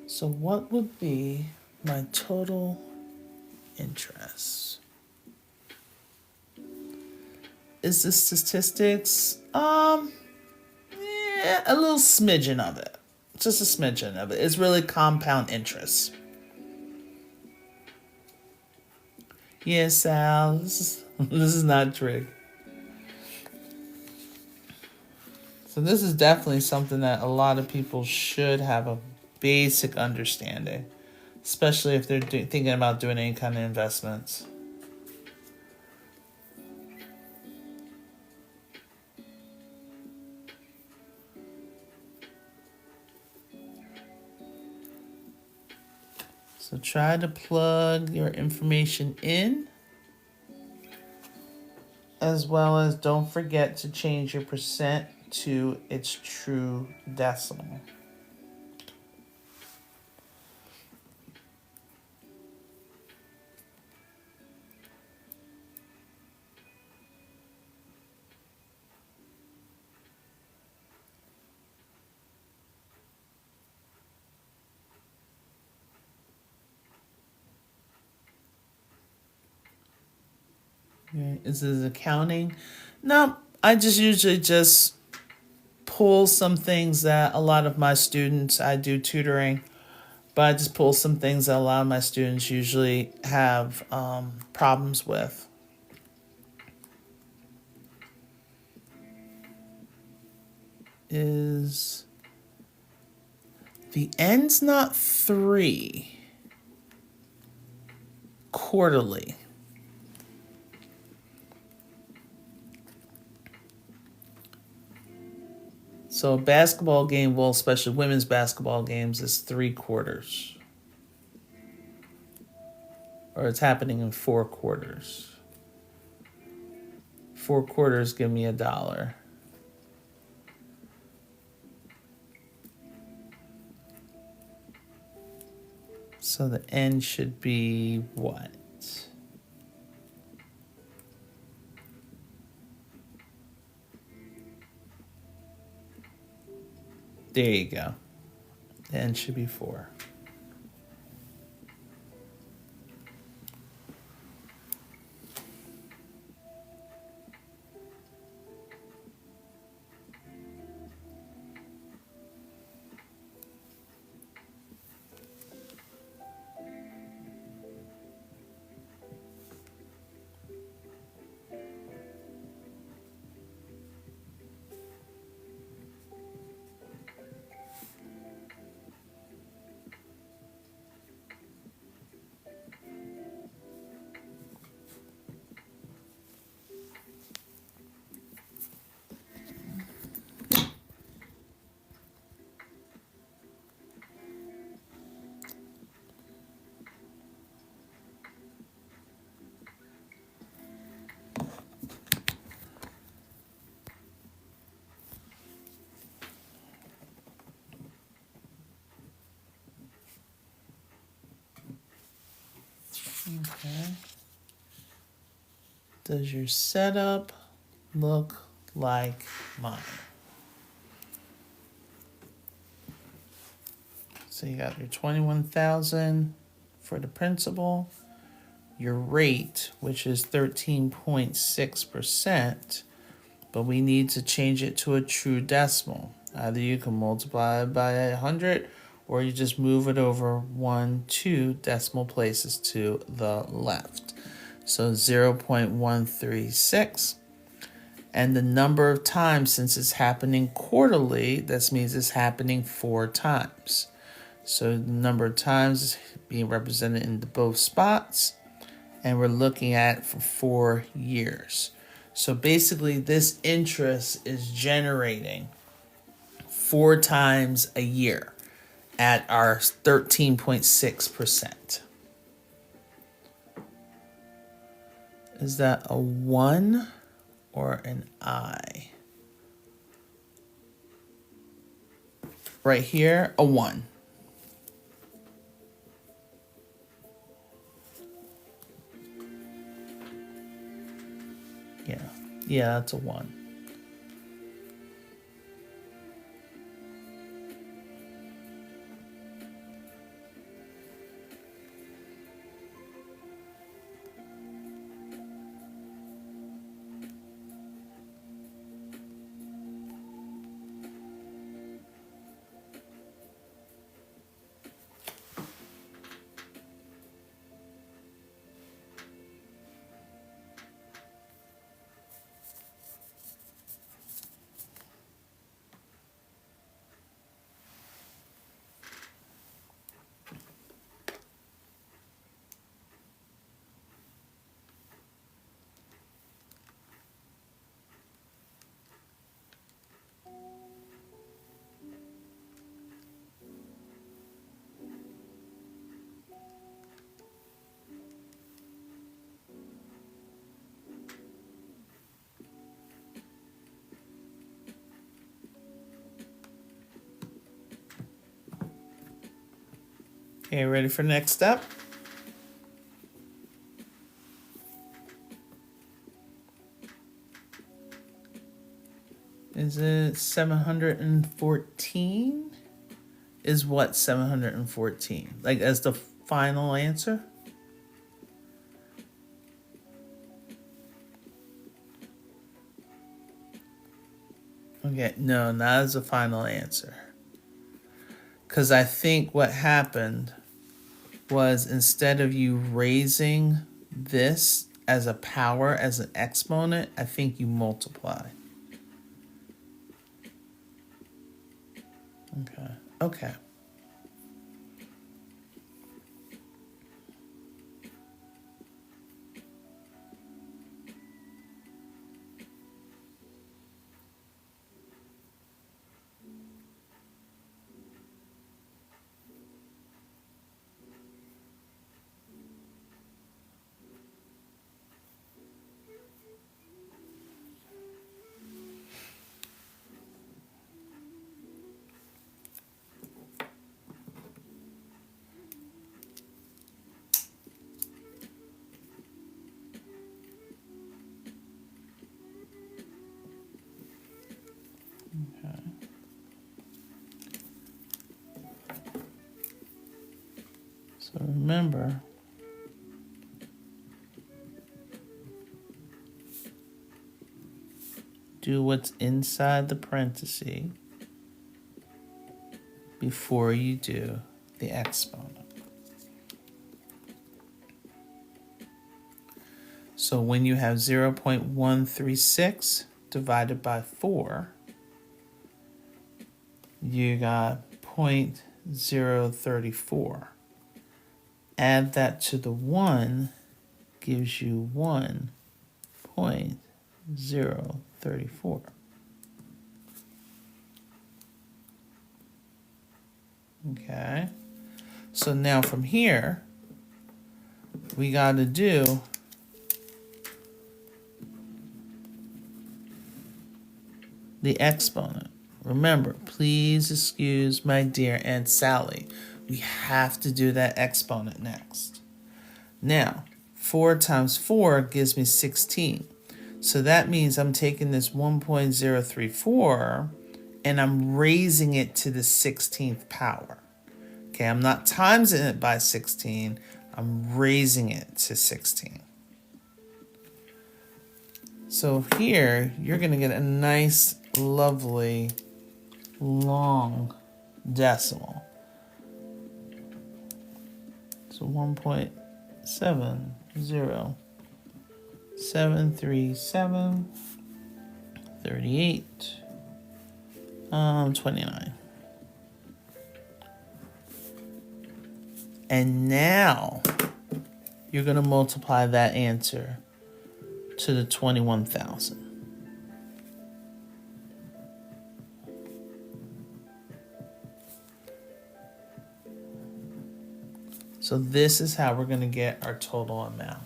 So what would be my total interest? Is this statistics? Yeah, a little smidgen of it. Just a smidgen of it. It's really compound interest. Yes, Sal. This is not trig. So this is definitely something that a lot of people should have a basic understanding, especially if they're thinking about doing any kind of investments. So try to plug your information in, as well as don't forget to change your percent to its true decimal. Okay, is this accounting? No, I just usually just pull some things that a lot of my students, I do tutoring, but I just pull some things that a lot of my students usually have problems with. Is the end's not 3 quarterly? So a basketball game, well, especially women's basketball games, is 3 quarters. Or it's happening in 4 quarters. 4 quarters give me $1. So the n should be what? There you go. The n should be 4. Okay. Does your setup look like mine? So you got your 21,000 for the principal, your rate, which is 13.6%, but we need to change it to a true decimal. Either you can multiply it by 100, or you just move it over 1, 2 decimal places to the left. So 0.136. And the number of times, since it's happening quarterly, this means it's happening 4 times. So the number of times is being represented in both spots, and we're looking at for 4 years. So basically this interest is generating 4 times a year at our 13.6%. Is that a 1 or an I? Right here, a 1. Yeah, that's a 1. Okay, ready for the next step? Is it 714? Is what 714? Like as the final answer? Okay, no, not as a final answer. Because I think what happened was instead of you raising this as a power, as an exponent, I think you multiply. Okay. So remember, do what's inside the parenthesis before you do the exponent. So when you have 0.136 divided by 4, you got 0.034. Add that to the 1 gives you 1.034. Okay, so now from here, we got to do the exponent. Remember, please excuse my dear Aunt Sally. We have to do that exponent next. Now, 4 times 4 gives me 16. So that means I'm taking this 1.034 and I'm raising it to the 16th power. Okay, I'm not timesing it by 16, I'm raising it to 16. So here, you're going to get a nice, lovely, long decimal. So 1.7073738 And now you're going to multiply that answer to the 21,000. So this is how we're going to get our total amount.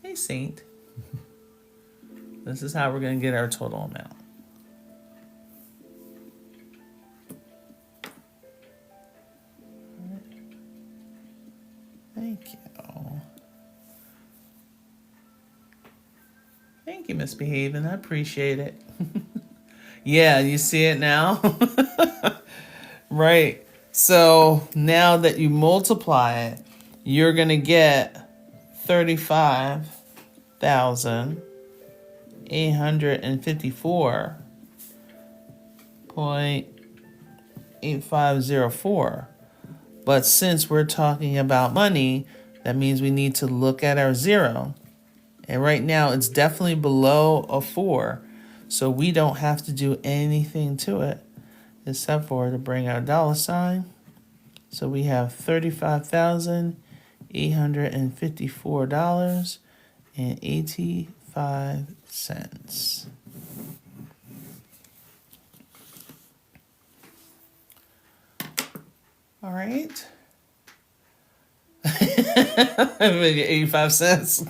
Hey, Saint. This is how we're going to get our total amount. Thank you. Thank you, Misbehaving. I appreciate it. Yeah, you see it now? Right. So now that you multiply it, you're going to get 35,854.8504. But since we're talking about money, that means we need to look at our 0. And right now it's definitely below a 4. So we don't have to do anything to it except for to bring our $sign. So we have $35,854.85. All right. 85 cents.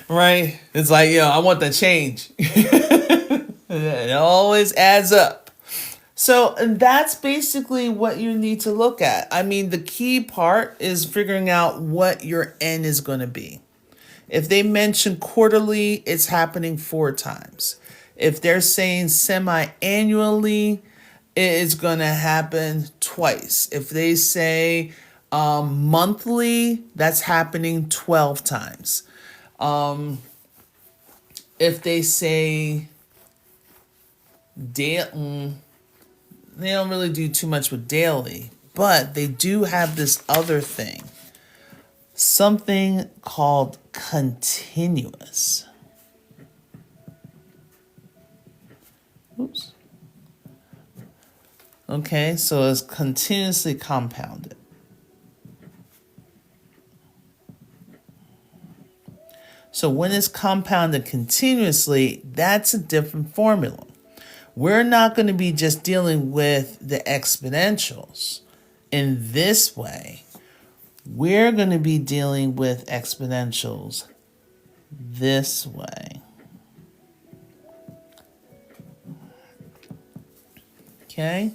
Right? It's like, yo, I want the change. It always adds up. So that's basically what you need to look at. I mean, the key part is figuring out what your N is going to be. If they mention quarterly, it's happening 4 times. If they're saying semi-annually, it is going to happen twice. If they say monthly, that's happening 12 times. If they say daily, they don't really do too much with daily, but they do have this other thing, something called continuous. Oops. Okay, so it's continuously compounded. So when it's compounded continuously, that's a different formula. We're not going to be just dealing with the exponentials in this way. We're going to be dealing with exponentials this way. Okay?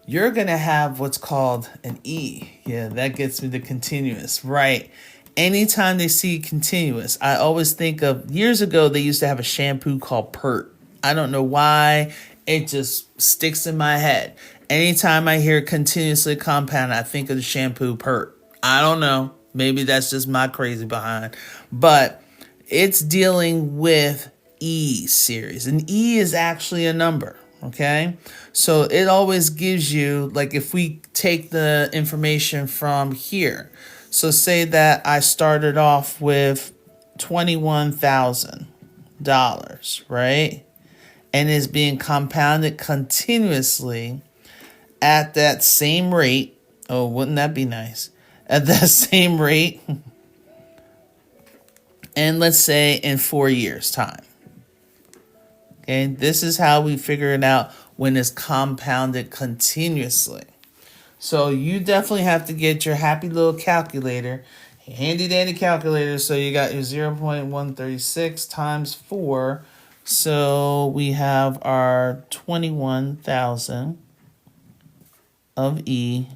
You're going to have what's called an E. Yeah, that gets me to continuous, right? Anytime they see continuous, I always think of, years ago, they used to have a shampoo called Pert. I don't know why, it just sticks in my head. Anytime I hear continuously compound, I think of the shampoo Pert. I don't know. Maybe that's just my crazy behind. But it's dealing with E series. And E is actually a number, okay? So it always gives you, like if we take the information from here. So say that I started off with $21,000, right? And is being compounded continuously at that same rate. Oh, wouldn't that be nice? At that same rate. And let's say in 4 years' time. Okay, this is how we figure it out when it's compounded continuously. So you definitely have to get your happy little calculator, handy dandy calculator. So you got your 0.136 times 4. So we have our 21,000 of E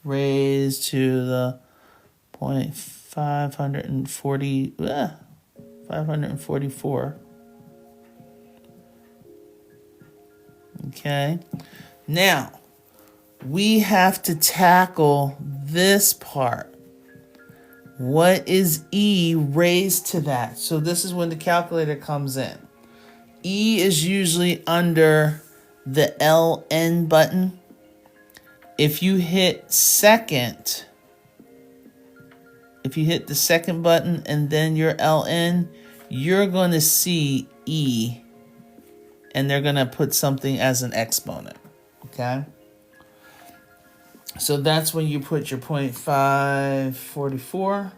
raised to the 544. Okay. Now, we have to tackle this part. What is E raised to that? So this is when the calculator comes in. E is usually under the LN button. If you hit the second button and then your LN, you're going to see E, and they're going to put something as an exponent, okay? So that's when you put your 0.544,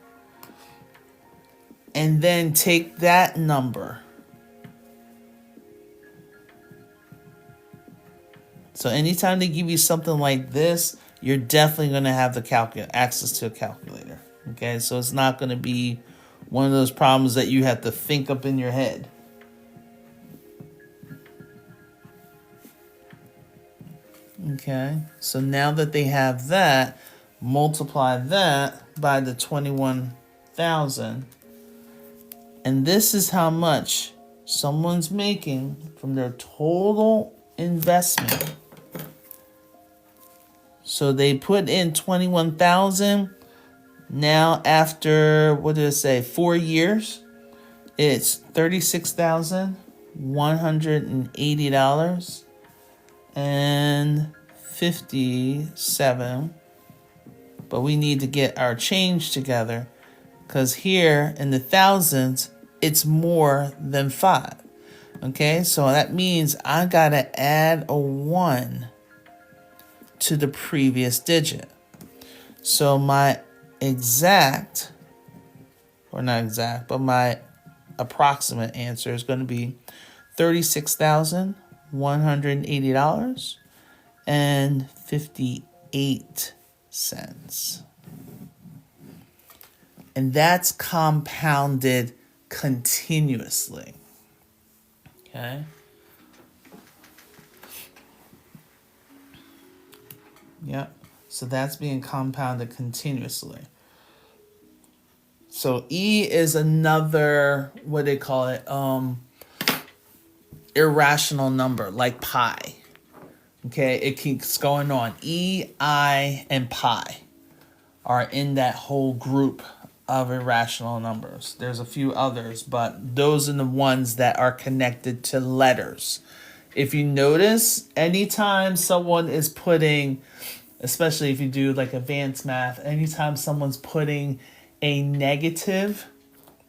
and then take that number. So anytime they give you something like this, you're definitely going to have the access to a calculator. Okay, so it's not going to be one of those problems that you have to think up in your head. Okay, so now that they have that, multiply that by the 21,000. And this is how much someone's making from their total investment. So they put in 21,000. Now after, what did it say, 4 years, it's $36,180.57. But we need to get our change together, because here in the thousands, it's more than 5. Okay, so that means I gotta add a 1 to the previous digit. So my exact, or not exact, but my approximate answer is going to be $36,180.58. And that's compounded continuously. Okay. Yep. So that's being compounded continuously. So E is another, what they call it, irrational number, like pi. Okay, it keeps going on. E, I, and pi are in that whole group of irrational numbers. There's a few others, but those are the ones that are connected to letters. If you notice, anytime someone is putting, especially if you do like advanced math, anytime someone's putting a negative,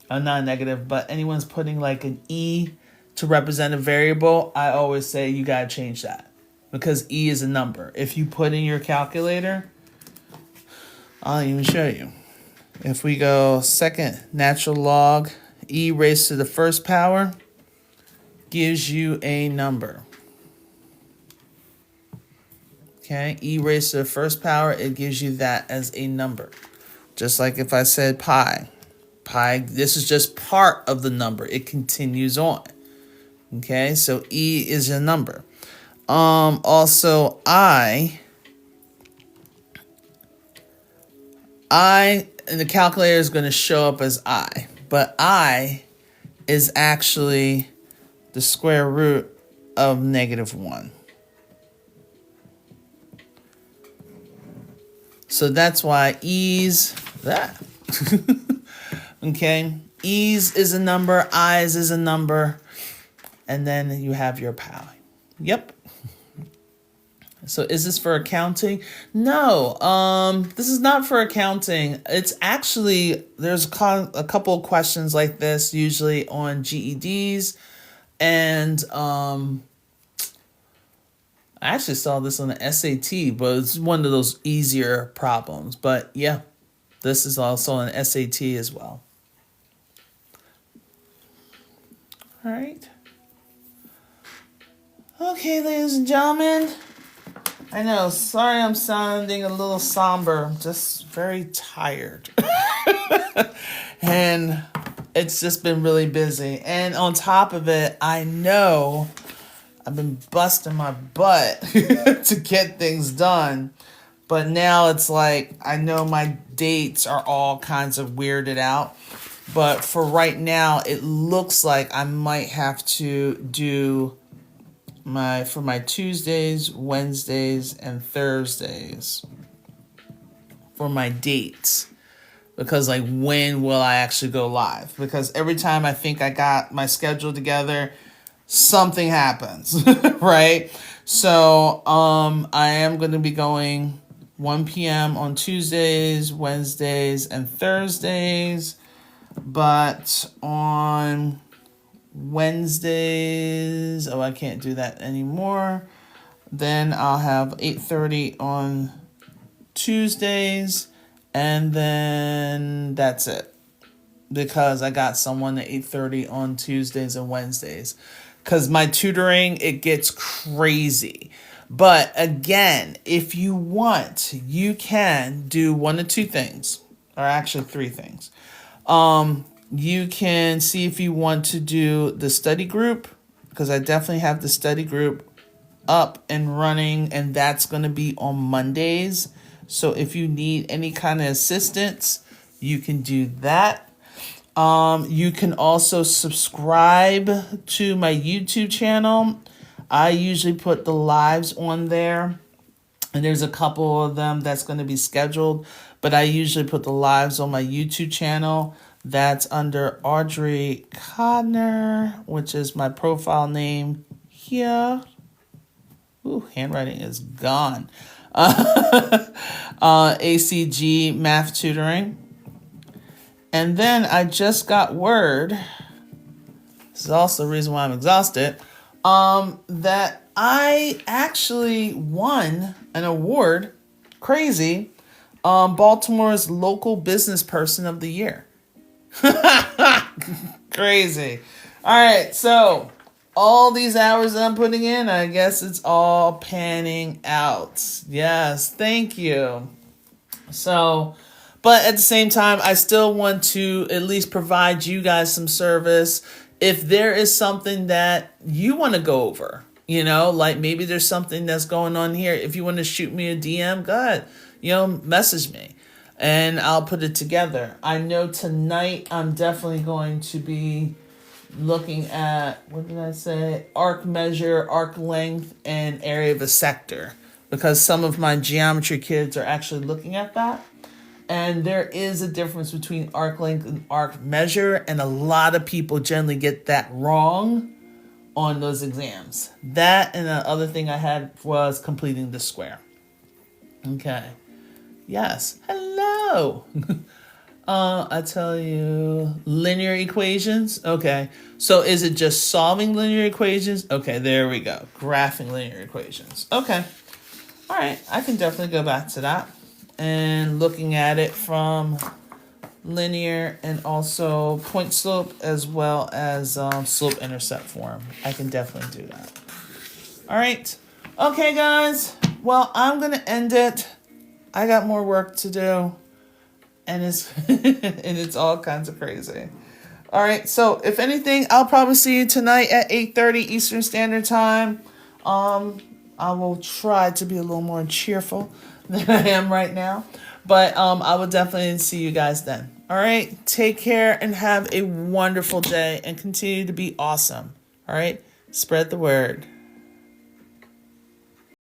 not negative, but anyone's putting like an E to represent a variable, I always say you gotta change that, because E is a number. If you put in your calculator, I'll even show you. If we go second natural log, E raised to the first power gives you a number. Okay, E raised to the first power, it gives you that as a number. Just like if I said pi. Pi, this is just part of the number. It continues on. Okay, so E is a number. Also, I, and the calculator is going to show up as I, but I is actually the square root of -1. So that's why ease, that. Okay, ease is a number, eyes is a number, and then you have your power. Yep. So is this for accounting? No, this is not for accounting. It's actually, there's a couple of questions like this usually on GEDs, and I actually saw this on the SAT, but it's one of those easier problems. But yeah, this is also an SAT as well. All right. Okay, ladies and gentlemen. I know, sorry I'm sounding a little somber. I'm just very tired. And it's just been really busy. And on top of it, I know I've been busting my butt to get things done. But now it's like, I know my dates are all kinds of weirded out. But for right now, it looks like I might have to do for my Tuesdays, Wednesdays, and Thursdays for my dates. Because like, when will I actually go live? Because every time I think I got my schedule together, something happens, right? So I am going to be going 1 p.m. on Tuesdays, Wednesdays, and Thursdays. But on Wednesdays, I can't do that anymore. Then I'll have 8:30 on Tuesdays, and then that's it. Because I got someone at 8:30 on Tuesdays and Wednesdays. Because my tutoring, it gets crazy. But again, if you want, you can do one of two things, or actually three things. You can see if you want to do the study group, because I definitely have the study group up and running, and that's going to be on Mondays. So if you need any kind of assistance, you can do that. You can also subscribe to my YouTube channel. I usually put the lives on there, and there's a couple of them that's going to be scheduled, but I usually put the lives on my YouTube channel. That's under Audrey Codner, which is my profile name here. Ooh, handwriting is gone. ACG Math Tutoring. And then I just got word, this is also the reason why I'm exhausted, that I actually won an award, crazy, Baltimore's Local Business Person of the Year. Crazy. All right, so all these hours that I'm putting in, I guess it's all panning out. Yes, thank you. So, but at the same time, I still want to at least provide you guys some service. If there is something that you want to go over, you know, like maybe there's something that's going on here. If you want to shoot me a DM, go ahead, you know, message me. And I'll put it together. I know tonight I'm definitely going to be looking at, what did I say? Arc measure, arc length, and area of a sector. Because some of my geometry kids are actually looking at that. And there is a difference between arc length and arc measure. And a lot of people generally get that wrong on those exams. That and the other thing I had was completing the square. Okay. Yes. Hello. I tell you, linear equations. Okay. So is it just solving linear equations? Okay, there we go. Graphing linear equations. Okay. All right. I can definitely go back to that. And looking at it from linear and also point slope as well as slope intercept form. I can definitely do that. All right. Okay, guys. Well, I'm going to end it. I got more work to do, and it's and it's all kinds of crazy. All right, so if anything, I'll probably see you tonight at 8:30 Eastern Standard Time. I will try to be a little more cheerful than I am right now, but I will definitely see you guys then. All right, take care and have a wonderful day and continue to be awesome. All right, spread the word.